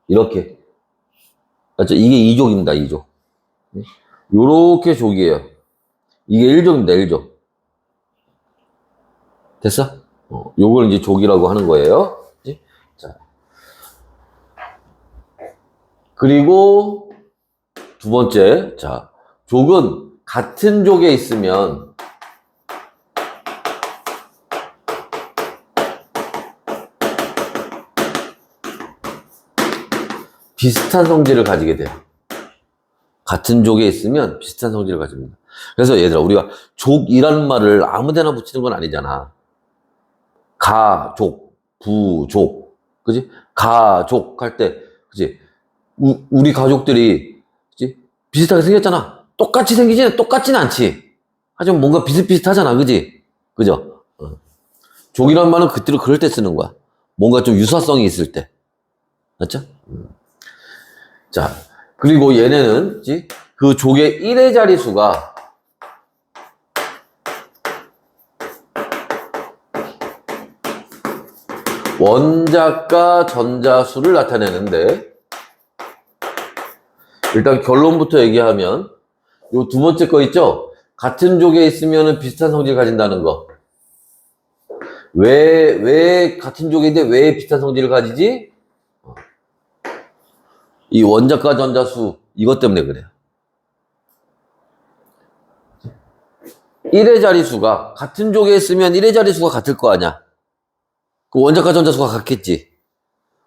이렇게 맞죠? 이게 2족입니다. 2족 요렇게 족이에요. 이게 1족입니다. 1족 됐어? 요걸 이제 족이라고 하는 거예요. 자, 그리고 두 번째, 자, 족은 같은 족에 있으면 비슷한 성질을 가지게 돼요. 같은 족에 있으면 비슷한 성질을 가집니다. 그래서 얘들아, 우리가 족이라는 말을 아무데나 붙이는 건 아니잖아. 가족, 부족, 그지? 가족 할 때, 그지? 우리 가족들이, 그지? 비슷하게 생겼잖아. 똑같이 생기지는 똑같지는 않지. 하지만 뭔가 비슷비슷하잖아, 그지? 그죠? 족이란 말은 그때로 그럴 때 쓰는 거야. 뭔가 좀 유사성이 있을 때. 맞죠? 자, 그리고 얘네는, 그지? 그 족의 1의 자리수가 원자과 전자수를 나타내는데, 일단 결론부터 얘기하면 요 두 번째 거 있죠? 같은 족에 있으면 비슷한 성질을 가진다는 거. 왜 같은 족인데 왜 비슷한 성질을 가지지? 이 원자과 전자수 이것 때문에 그래요. 1의 자리수가 같은 족에 있으면 1의 자리수가 같을 거 아니야. 그 원자과 전자수가 같겠지.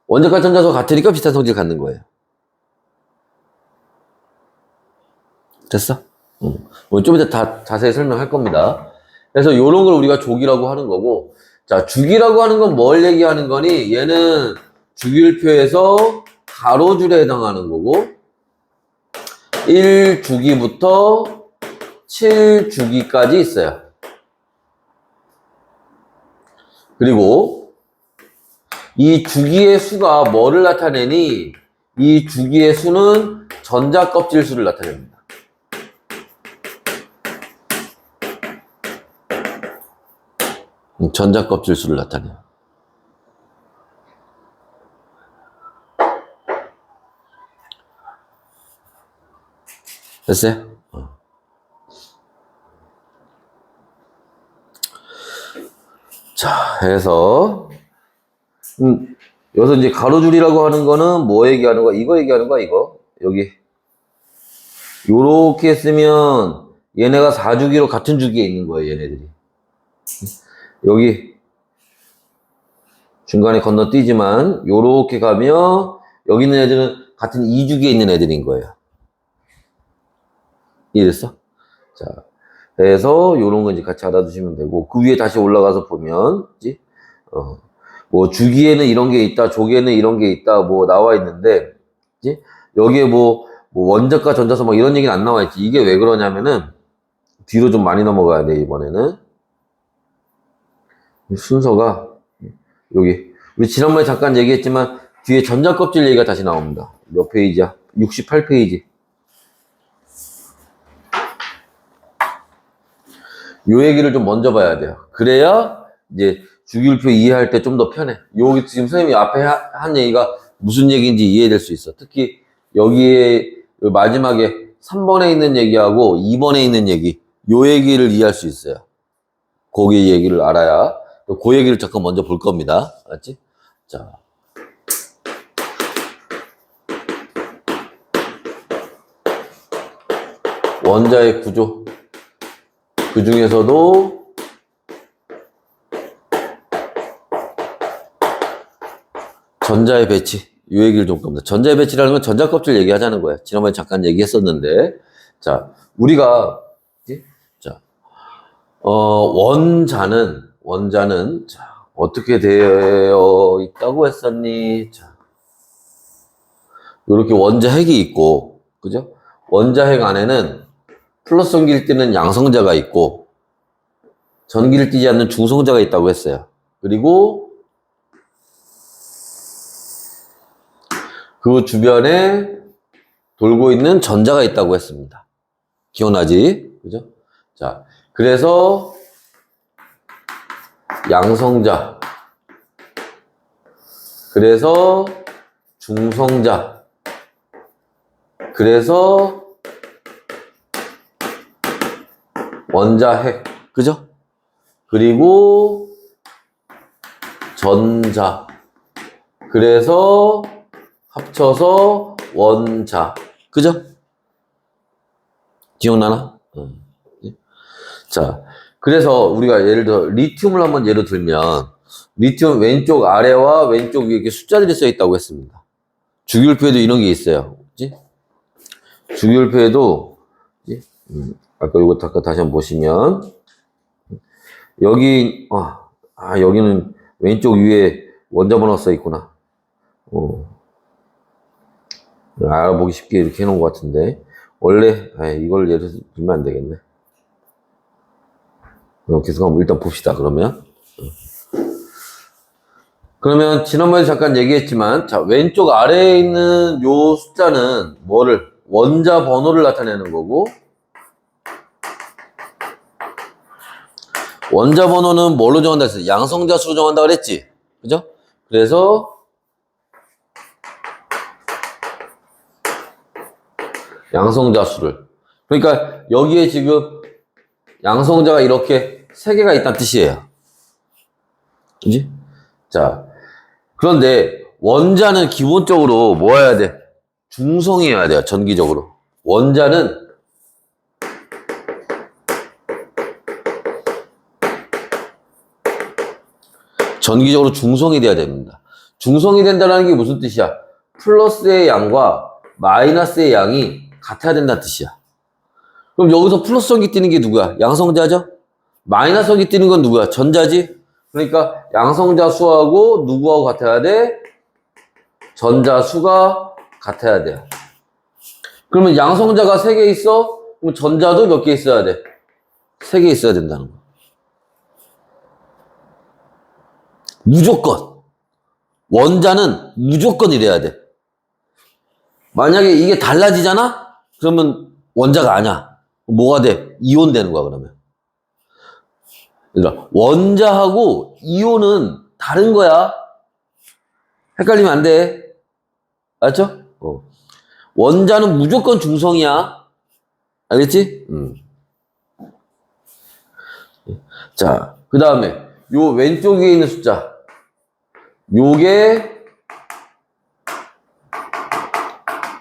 원자과 전자수가 같으니까 비슷한 성질을 갖는 거예요. 됐어? 좀 이따 자세히 설명할 겁니다. 그래서 이런 걸 우리가 족이라고 하는 거고, 자, 주기라고 하는 건 뭘 얘기하는 거니? 얘는 주기율표에서 가로줄에 해당하는 거고, 1주기부터 7주기까지 있어요. 그리고 이 주기의 수가 뭐를 나타내니? 이 주기의 수는 전자껍질 수를 나타냅니다. 전자껍질 수를 나타내요. 됐어요? 자, 해서 여기서 이제 가로줄이라고 하는 거는 뭐 얘기하는 거야? 이거 얘기하는 거야, 이거? 여기 요렇게 쓰면 얘네가 4주기로 같은 주기에 있는 거예요, 얘네들이. 여기 중간에 건너뛰지만 요렇게 가면 여기 있는 애들은 같은 2주기에 있는 애들인 거예요. 이해됐어? 자, 그래서 요런 거 이제 같이 알아두시면 되고, 그 위에 다시 올라가서 보면, 그치? 뭐 주기에는 이런 게 있다, 조기에는 이런 게 있다, 뭐 나와 있는데, 그치? 여기에 뭐 원자과 전자수 막 이런 얘기는 안 나와 있지. 이게 왜 그러냐면은, 뒤로 좀 많이 넘어가야 돼, 이번에는. 순서가, 여기. 우리 지난번에 잠깐 얘기했지만, 뒤에 전자껍질 얘기가 다시 나옵니다. 몇 페이지야? 68페이지. 요 얘기를 좀 먼저 봐야 돼요. 그래야, 이제, 주기율표 이해할 때 좀 더 편해. 여기 지금 선생님이 앞에 한 얘기가 무슨 얘기인지 이해될 수 있어. 특히, 여기에, 마지막에 3번에 있는 얘기하고 2번에 있는 얘기, 요 얘기를 이해할 수 있어요. 거기 얘기를 알아야. 그 얘기를 잠깐 먼저 볼 겁니다. 알았지? 자. 원자의 구조. 그 중에서도 전자의 배치. 이 얘기를 좀 겁니다. 전자의 배치라는 건 전자껍질 얘기하자는 거예요. 지난번에 잠깐 얘기했었는데. 자, 우리가, 자, 원자는, 자, 어떻게 되어 있다고 했었니? 자, 요렇게 원자핵이 있고, 그죠? 원자핵 안에는 플러스전기를 띠는 양성자가 있고, 전기를 띠지 않는 중성자가 있다고 했어요. 그리고, 그 주변에 돌고 있는 전자가 있다고 했습니다. 기억나지? 그죠? 자, 그래서 양성자, 그래서 중성자, 그래서 원자핵, 그죠? 그리고 전자, 그래서 합쳐서 원자, 그죠? 기억나나? 자, 그래서 우리가 예를 들어 리튬을 한번 예로 들면 리튬 왼쪽 아래와 왼쪽 위에 이렇게 숫자들이 써 있다고 했습니다. 주기율표에도 이런 게 있어요. 그치? 주기율표에도 아까 이거 다시 한번 보시면 여기 여기는 왼쪽 위에 원자 번호 써 있구나. 알아보기 쉽게 이렇게 해놓은 것 같은데 원래 이걸 예를 들면 안 되겠네. 계속 한번 일단 봅시다. 그러면 지난번에 잠깐 얘기했지만 자 왼쪽 아래에 있는 요 숫자는 뭐를 원자 번호를 나타내는 거고 원자 번호는 뭘로 정한다 했어요? 양성자 수로 정한다 그랬지? 그죠? 그래서 양성자 수를 그러니까 여기에 지금 양성자가 이렇게 3개가 있다는 뜻이에요. 그지? 자, 그런데 원자는 기본적으로 뭐 해야 돼? 중성이어야 돼요. 전기적으로. 원자는 전기적으로 중성이 돼야 됩니다. 중성이 된다는 게 무슨 뜻이야? 플러스의 양과 마이너스의 양이 같아야 된다는 뜻이야. 그럼 여기서 플러스 전기 띄는 게 누구야? 양성자죠? 마이너스 전기 띄는 건 누구야? 전자지? 그러니까 양성자 수하고 누구하고 같아야 돼? 전자 수가 같아야 돼요. 그러면 양성자가 3개 있어? 그럼 전자도 몇 개 있어야 돼? 3개 있어야 된다는 거. 무조건. 원자는 무조건 이래야 돼. 만약에 이게 달라지잖아? 그러면 원자가 아니야. 뭐가 돼? 이온 되는 거야, 그러면. 그러니까 원자하고 이온은 다른 거야. 헷갈리면 안 돼. 알았죠? 원자는 무조건 중성이야. 알겠지? 자, 그 다음에 요 왼쪽 위에 있는 숫자. 요게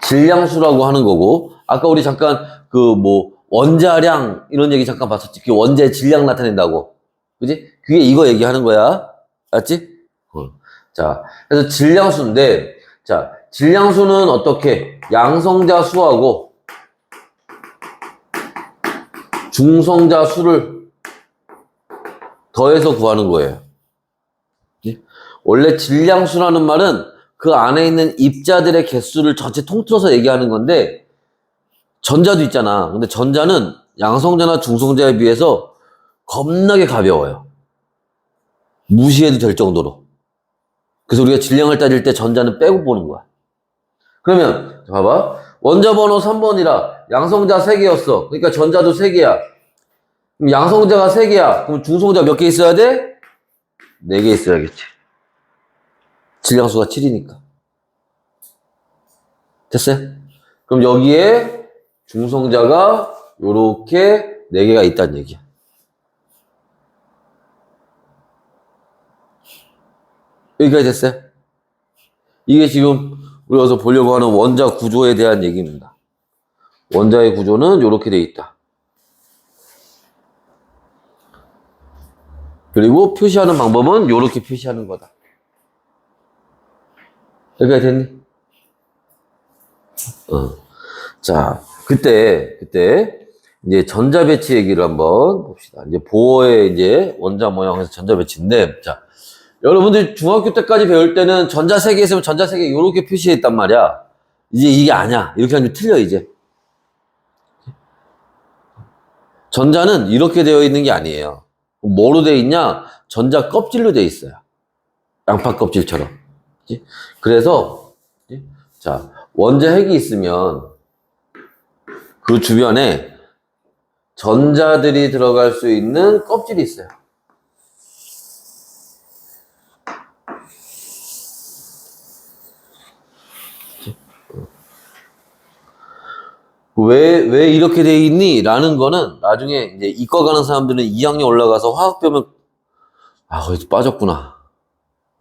질량수라고 하는 거고, 아까 우리 잠깐 그 뭐 원자량 이런 얘기 잠깐 봤었지. 그 원자의 질량 나타낸다고. 그지? 그게 이거 얘기하는 거야. 알았지? 자, 그래서 질량수인데, 자, 질량수는 어떻게? 양성자 수하고 중성자 수를 더해서 구하는 거예요. 원래 질량수라는 말은 그 안에 있는 입자들의 개수를 전체 통틀어서 얘기하는 건데, 전자도 있잖아. 근데 전자는 양성자나 중성자에 비해서 겁나게 가벼워요. 무시해도 될 정도로. 그래서 우리가 질량을 따질 때 전자는 빼고 보는 거야. 그러면 봐봐. 원자 번호 3번이라 양성자 3개였어. 그러니까 전자도 3개야. 그럼 양성자가 3개야. 그럼 중성자 몇 개 있어야 돼? 4개 있어야겠지. 질량수가 7이니까. 됐어요? 그럼 여기에 중성자가 요렇게 4개가 있다는 얘기야. 여기까지 됐어요? 이게 지금 우리가 어서 보려고 하는 원자 구조에 대한 얘기입니다. 원자의 구조는 이렇게 돼 있다. 그리고 표시하는 방법은 이렇게 표시하는 거다. 여기까지 됐니? 자, 그때 이제 전자 배치 얘기를 한번 봅시다. 이제 보어의 이제 원자 모양에서 전자 배치인데, 자, 여러분들 중학교 때까지 배울 때는 전자 3개 있으면 전자 3개 이렇게 표시했단 말이야. 이제 이게 아니야. 이렇게 하면 틀려, 이제. 전자는 이렇게 되어 있는 게 아니에요. 뭐로 되어 있냐? 전자 껍질로 되어 있어요. 양파 껍질처럼. 그래서, 자, 원자 핵이 있으면 그 주변에 전자들이 들어갈 수 있는 껍질이 있어요. 왜 이렇게 돼 있니? 라는 거는 나중에 이제 이과 가는 사람들은 2학년 올라가서 화학 배우면, 아, 거기서 빠졌구나.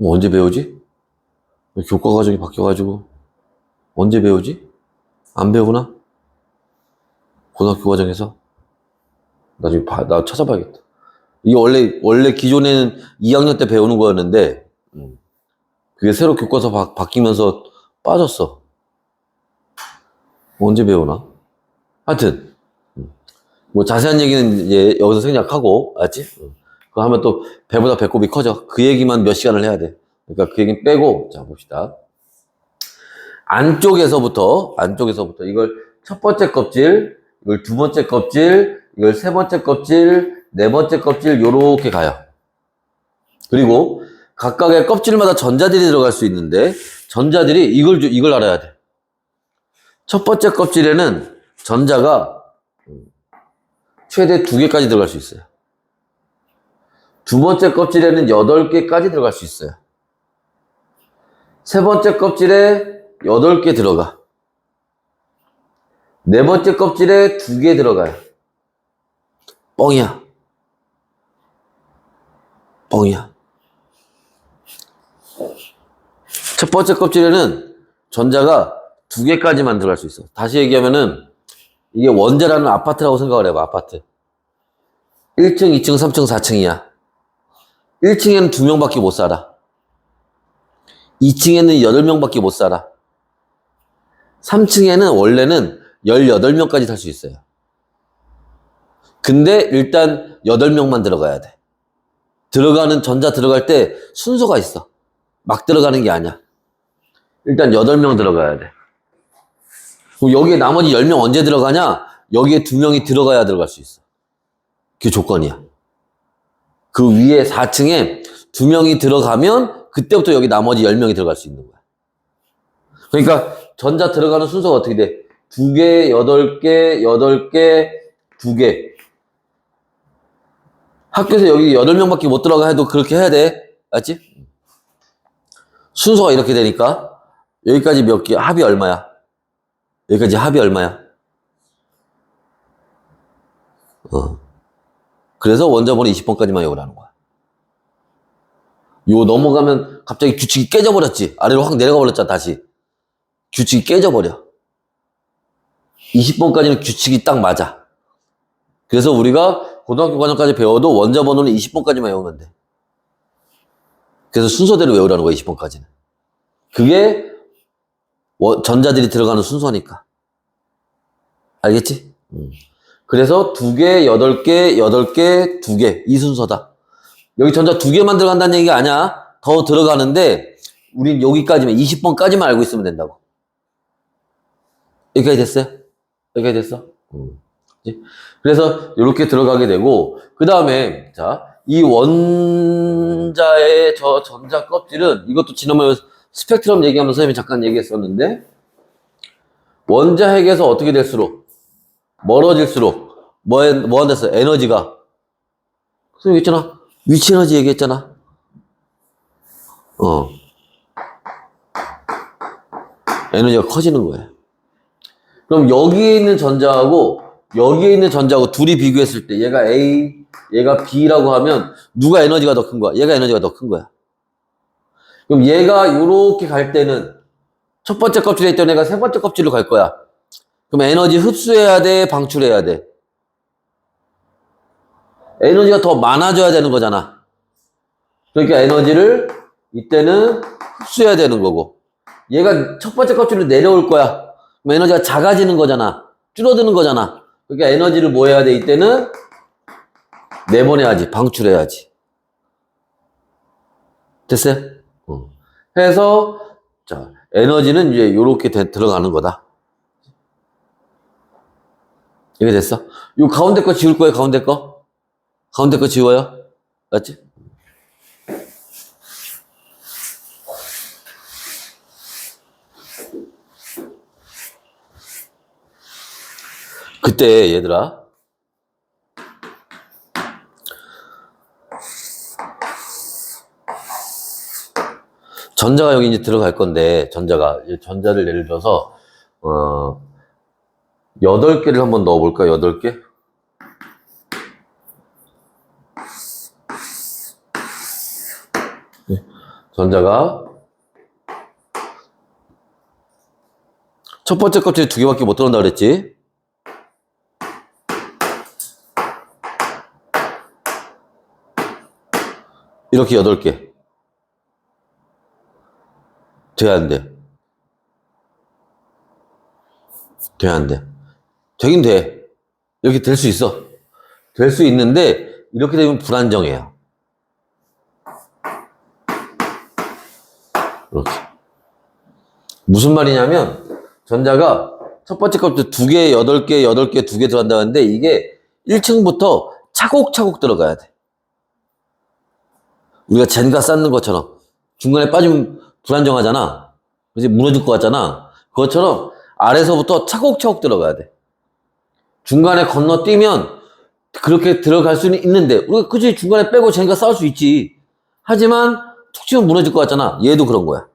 언제 배우지? 교과 과정이 바뀌어가지고, 언제 배우지? 안 배우구나? 고등학교 과정에서? 나중에 나 찾아봐야겠다. 이게 원래 기존에는 2학년 때 배우는 거였는데, 그게 새로 교과서 바뀌면서 빠졌어. 언제 배우나? 하여튼, 뭐 자세한 얘기는 이제 여기서 생략하고, 알았지? 그거 하면 또 배보다 배꼽이 커져. 그 얘기만 몇 시간을 해야 돼. 그러니까 그 얘기는 빼고, 자, 봅시다. 안쪽에서부터, 이걸 첫 번째 껍질, 이걸 두 번째 껍질, 이걸 세 번째 껍질, 네 번째 껍질, 요렇게 가요. 그리고 각각의 껍질마다 전자들이 들어갈 수 있는데, 전자들이 이걸 알아야 돼. 첫 번째 껍질에는 전자가 최대 2개까지 들어갈 수 있어요. 두 번째 껍질에는 8개까지 들어갈 수 있어요. 세 번째 껍질에 8개 들어가. 네 번째 껍질에 2개 들어가요. 뻥이야. 첫 번째 껍질에는 전자가 2개까지만 들어갈 수 있어. 다시 얘기하면은 이게 원자라는 아파트라고 생각을 해봐. 아파트 1층, 2층, 3층, 4층이야. 1층에는 2명밖에 못 살아. 2층에는 8명밖에 못 살아. 3층에는 원래는 18명까지 살 수 있어요. 근데 일단 8명만 들어가야 돼. 들어가는 전자 들어갈 때 순서가 있어. 막 들어가는 게 아니야. 일단 8명 들어가야 돼. 그럼 여기에 나머지 10명 언제 들어가냐? 여기에 2명이 들어가야 들어갈 수 있어. 그게 조건이야. 그 위에 4층에 2명이 들어가면 그때부터 여기 나머지 10명이 들어갈 수 있는 거야. 그러니까 전자 들어가는 순서가 어떻게 돼? 2개, 8개, 8개, 2개. 학교에서 여기 8명밖에 못 들어가 해도 그렇게 해야 돼. 알지? 순서가 이렇게 되니까 여기까지 몇 개, 합이 얼마야? 여기까지 합이 얼마야? 그래서 원자번호 20번까지만 외우라는 하는 거야. 요 넘어가면 갑자기 규칙이 깨져버렸지. 아래로 확 내려가 버렸잖아, 다시. 규칙이 깨져버려. 20번까지는 규칙이 딱 맞아. 그래서 우리가 고등학교 과정까지 배워도 원자 번호는 20번까지만 외우면 돼. 그래서 순서대로 외우라는 거야, 20번까지는. 그게 전자들이 들어가는 순서니까. 알겠지? 그래서 2개, 8개, 8개, 2개. 이 순서다. 여기 전자 2개만 들어간다는 얘기가 아니야. 더 들어가는데, 우린 여기까지만, 20번까지만 알고 있으면 된다고. 여기까지 됐어요? 여기까지 됐어? 그래서 이렇게 들어가게 되고, 그 다음에, 자, 이 원자의 저 전자 껍질은, 이것도 지난번에 스펙트럼 얘기하면서 선생님이 잠깐 얘기했었는데, 원자 핵에서 어떻게 될수록, 멀어질수록, 뭐 한댔어? 에너지가. 선생님 얘기했잖아. 위치 에너지 얘기했잖아. 에너지가 커지는 거예요. 그럼 여기에 있는 전자하고 여기에 있는 전자하고 둘이 비교했을 때 얘가 A, 얘가 B라고 하면 누가 에너지가 더 큰 거야? 얘가 에너지가 더 큰 거야. 그럼 얘가 이렇게 갈 때는 첫 번째 껍질에 있던 애가 세 번째 껍질로 갈 거야. 그럼 에너지 흡수해야 돼? 방출해야 돼? 에너지가 더 많아져야 되는 거잖아. 그러니까 에너지를 이때는 흡수해야 되는 거고, 얘가 첫 번째 껍질로 내려올 거야. 그럼 에너지가 작아지는 거잖아. 줄어드는 거잖아. 그러니까 에너지를 뭐 해야 돼? 이때는 내보내야지. 방출해야지. 됐어요? 해서 자, 에너지는 이제 요렇게 들어가는 거다. 이게 됐어? 요 가운데 거 지울 거예요, 가운데 거? 가운데 거 지워요? 맞지? 그때 얘들아 전자가 여기 이제 들어갈 건데 전자를 예를 들어서 8개를 한번 넣어볼까? 8개? 전자가 첫 번째 껍질에 2개밖에 못 들어온다 그랬지? 이렇게 8개. 돼, 안 돼? 돼, 안 돼? 되긴 돼. 이렇게 될 수 있어. 될 수 있는데, 이렇게 되면 불안정해요. 이렇게. 무슨 말이냐면, 전자가 첫 번째 껍질 2개, 8개, 8개, 2개 들어간다는데, 이게 1층부터 차곡차곡 들어가야 돼. 우리가 젠가 쌓는 것처럼 중간에 빠지면 불안정하잖아. 그래서 무너질 것 같잖아. 그것처럼 아래서부터 차곡차곡 들어가야 돼. 중간에 건너뛰면 그렇게 들어갈 수는 있는데 우리가 그치 중간에 빼고 젠가 쌓을 수 있지. 하지만 툭 치면 무너질 것 같잖아. 얘도 그런 거야.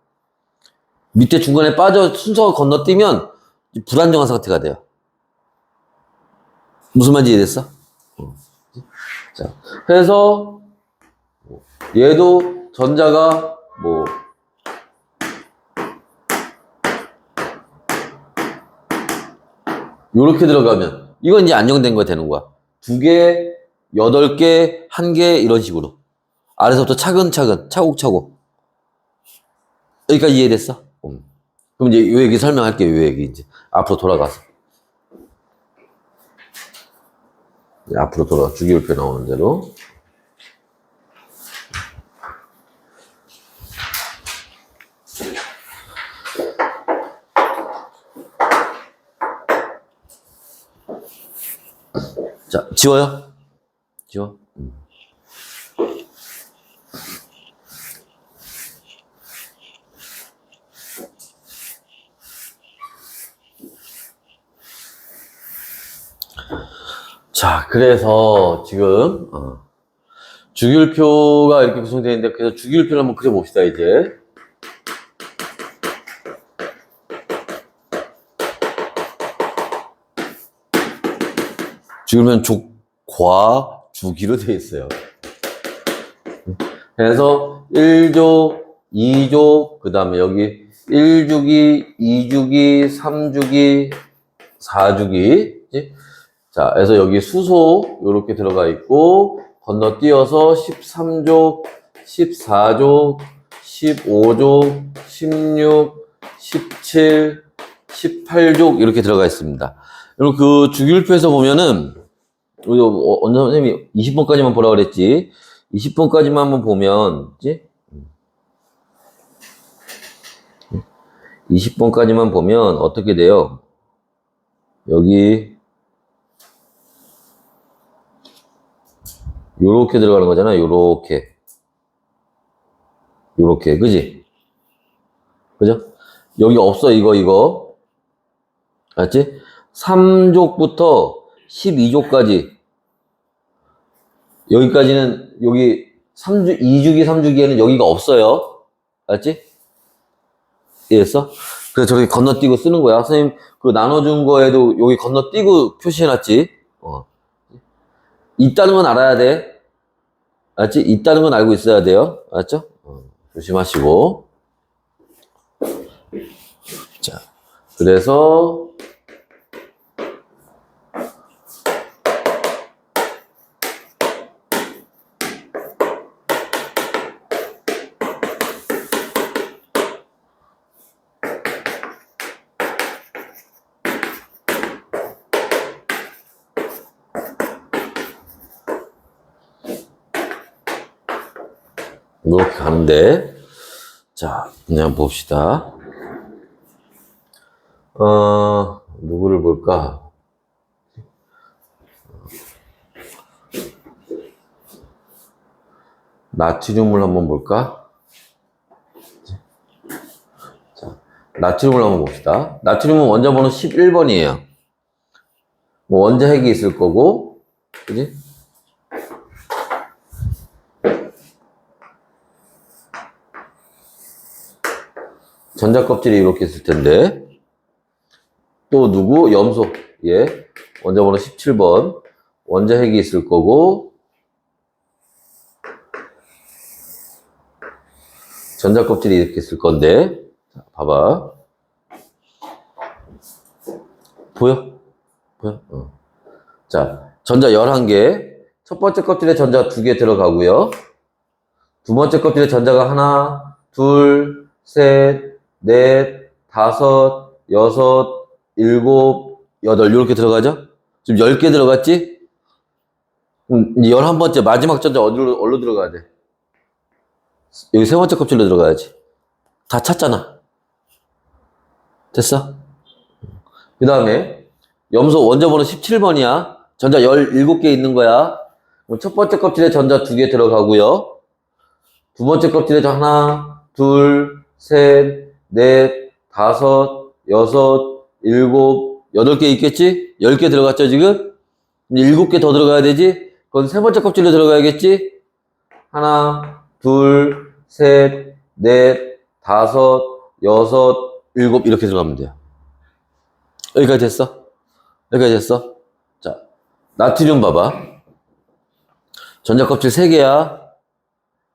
밑에 중간에 빠져 순서가 건너뛰면 불안정한 상태가 돼요. 무슨 말인지 이해됐어? 자, 그래서 얘도 전자가 뭐 요렇게 들어가면 이건 이제 안정된 거 되는 거야. 2개, 8개, 1개 이런 식으로 아래서부터 차근차근 차곡차곡. 여기까지 이해됐어? 그럼 이제 요 얘기 설명할게. 요 얘기 이제 앞으로 돌아가서 앞으로 돌아가 주기율표 나오는 대로. 자, 지워요? 지워? 자, 그래서 지금 주기율표가 이렇게 구성되어 있는데 그래서 주기율표를 한번 그려봅시다. 이제 주기율표는 족과 주기로 되어 있어요. 그래서 1족, 2족, 그 다음에 여기 1주기, 2주기, 3주기, 4주기. 그치? 자, 그래서 여기 수소 요렇게 들어가 있고 건너뛰어서 13족, 14족, 15족, 16, 17, 18족 이렇게 들어가 있습니다. 그리고 그 주기율표에서 보면은 우리 원장 선생님이 20번까지만 보라 그랬지. 20번까지만 한번 보면, 그치? 20번까지만 보면 어떻게 돼요? 여기 요렇게 들어가는 거잖아. 요렇게. 요렇게. 그지? 그죠? 여기 없어. 이거. 알았지? 3족부터 12족까지. 여기까지는 여기 2주기, 3주기에는 여기가 없어요. 알았지? 이해했어? 그래서 저렇게 건너뛰고 쓰는 거야. 선생님, 그 나눠준 거에도 여기 건너뛰고 표시해놨지? 있다는 건 알아야 돼. 알았지? 있다는 건 알고 있어야 돼요. 알았죠? 조심하시고. 자, 그래서, 이렇게 가는데, 자, 그냥 봅시다. 누구를 볼까? 나트륨을 한번 볼까? 자, 나트륨을 한번 봅시다. 나트륨은 원자 번호 11번이에요. 뭐 원자 핵이 있을 거고, 그지? 전자 껍질이 이렇게 있을 텐데, 또 누구? 염소. 예. 원자 번호 17번. 원자 핵이 있을 거고, 전자 껍질이 이렇게 있을 건데, 자, 봐봐. 보여? 자, 전자 11개. 첫 번째 껍질에 전자 2개 들어가고요. 두 번째 껍질에 전자가 하나, 둘, 셋, 넷, 다섯, 여섯, 일곱, 여덟, 이렇게 들어가죠? 지금 10개 들어갔지? 그럼 11번째 마지막 전자 어디로 들어가야 돼? 여기 세 번째 껍질로 들어가야지. 다 찼잖아. 됐어? 그 다음에 염소 원자번호 17번이야. 전자 17개 있는 거야. 그럼 첫 번째 껍질에 전자 2개 들어가고요. 두 번째 껍질에 하나, 둘, 셋, 넷, 다섯, 여섯, 일곱, 8개 있겠지? 10개 들어갔죠, 지금? 7개 더 들어가야 되지? 그건 세 번째 껍질로 들어가야겠지? 하나, 둘, 셋, 넷, 다섯, 여섯, 일곱, 이렇게 들어가면 돼요. 여기까지 됐어? 여기까지 됐어? 자, 나트륨 봐봐. 전자 껍질 3개야.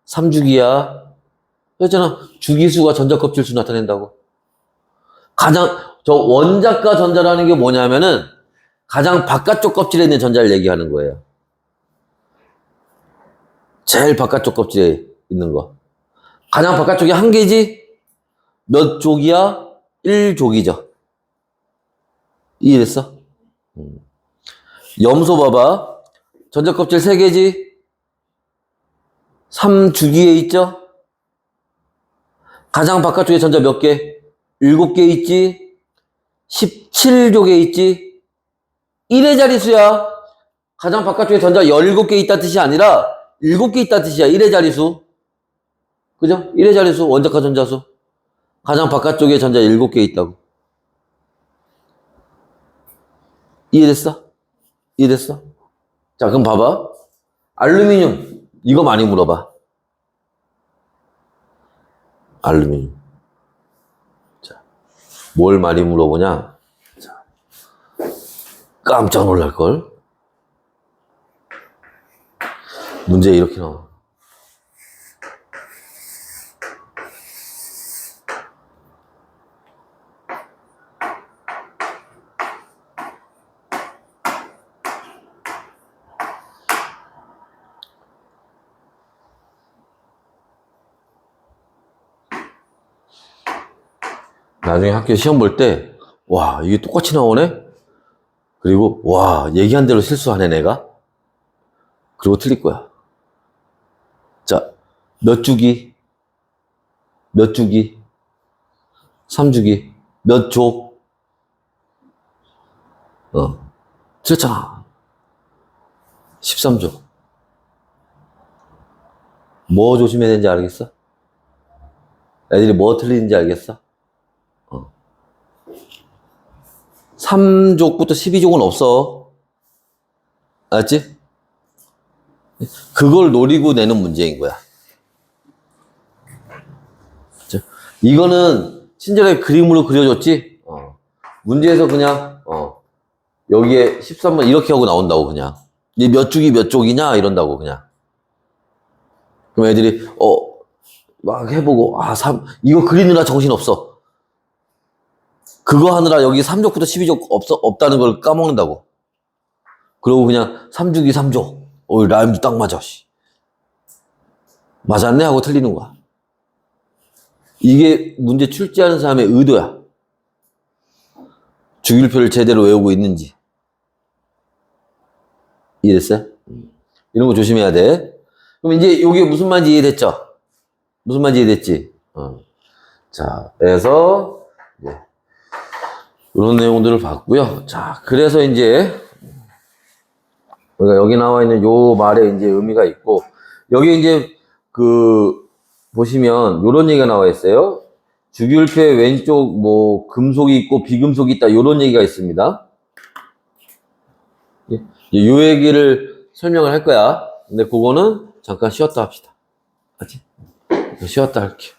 3주기야. 그랬잖아. 주기수가 전자 껍질 수 나타낸다고. 저 원자가 전자라는 게 뭐냐면은 가장 바깥쪽 껍질에 있는 전자를 얘기하는 거예요. 제일 바깥쪽 껍질에 있는 거. 가장 바깥쪽이 한 개지? 몇 족이야? 1족이죠. 이해됐어? 염소 봐봐. 전자 껍질 3개지? 3주기에 있죠? 가장 바깥쪽에 전자 몇 개? 7개 있지? 17족에 있지? 1의 자리수야. 가장 바깥쪽에 전자 17개 있다는 뜻이 아니라 7개 있다는 뜻이야. 1의 자리수. 그죠? 1의 자리수, 원자과 전자수. 가장 바깥쪽에 전자 7개 있다고. 이해됐어? 이해됐어? 자, 그럼 봐봐. 알루미늄. 이거 많이 물어봐. 알루미늄. 자, 뭘 많이 물어보냐? 자, 깜짝 놀랄걸? 문제 이렇게 나와. 나중에 학교 시험 볼 때, 와, 이게 똑같이 나오네? 그리고, 와, 얘기한 대로 실수하네, 내가? 그리고 틀릴 거야. 자, 몇 주기? 몇 주기? 3주기? 몇 조? 틀렸잖아. 13조. 뭐 조심해야 되는지 알겠어? 애들이 뭐 틀리는지 알겠어? 3족부터 12족은 없어. 알았지? 그걸 노리고 내는 문제인 거야. 그쵸? 이거는 친절하게 그림으로 그려줬지? 문제에서 그냥, 여기에 13번 이렇게 하고 나온다고, 그냥. 이 몇 주기 몇 족이냐? 이런다고, 그냥. 그럼 애들이, 막 해보고, 이거 그리느라 정신없어. 그거 하느라 여기 3족부터 12족 없다는 걸 까먹는다고. 그러고 그냥 3주기 3족. 라임도 딱 맞아, 씨. 맞았네? 하고 틀리는 거야. 이게 문제 출제하는 사람의 의도야. 주기율표를 제대로 외우고 있는지. 이해됐어요? 이런 거 조심해야 돼. 그럼 이제 이게 무슨 말인지 이해됐죠? 무슨 말인지 이해됐지? 자, 그래서 이제 이런 내용들을 봤고요. 자, 그래서 이제 우리가 여기 나와 있는 요 말에 이제 의미가 있고, 여기 이제 보시면 요런 얘기가 나와 있어요. 주기율표의 왼쪽 뭐 금속이 있고 비금속이 있다, 요런 얘기가 있습니다. 요 얘기를 설명을 할 거야. 근데 그거는 잠깐 쉬었다 합시다. 알지? 쉬었다 할게요.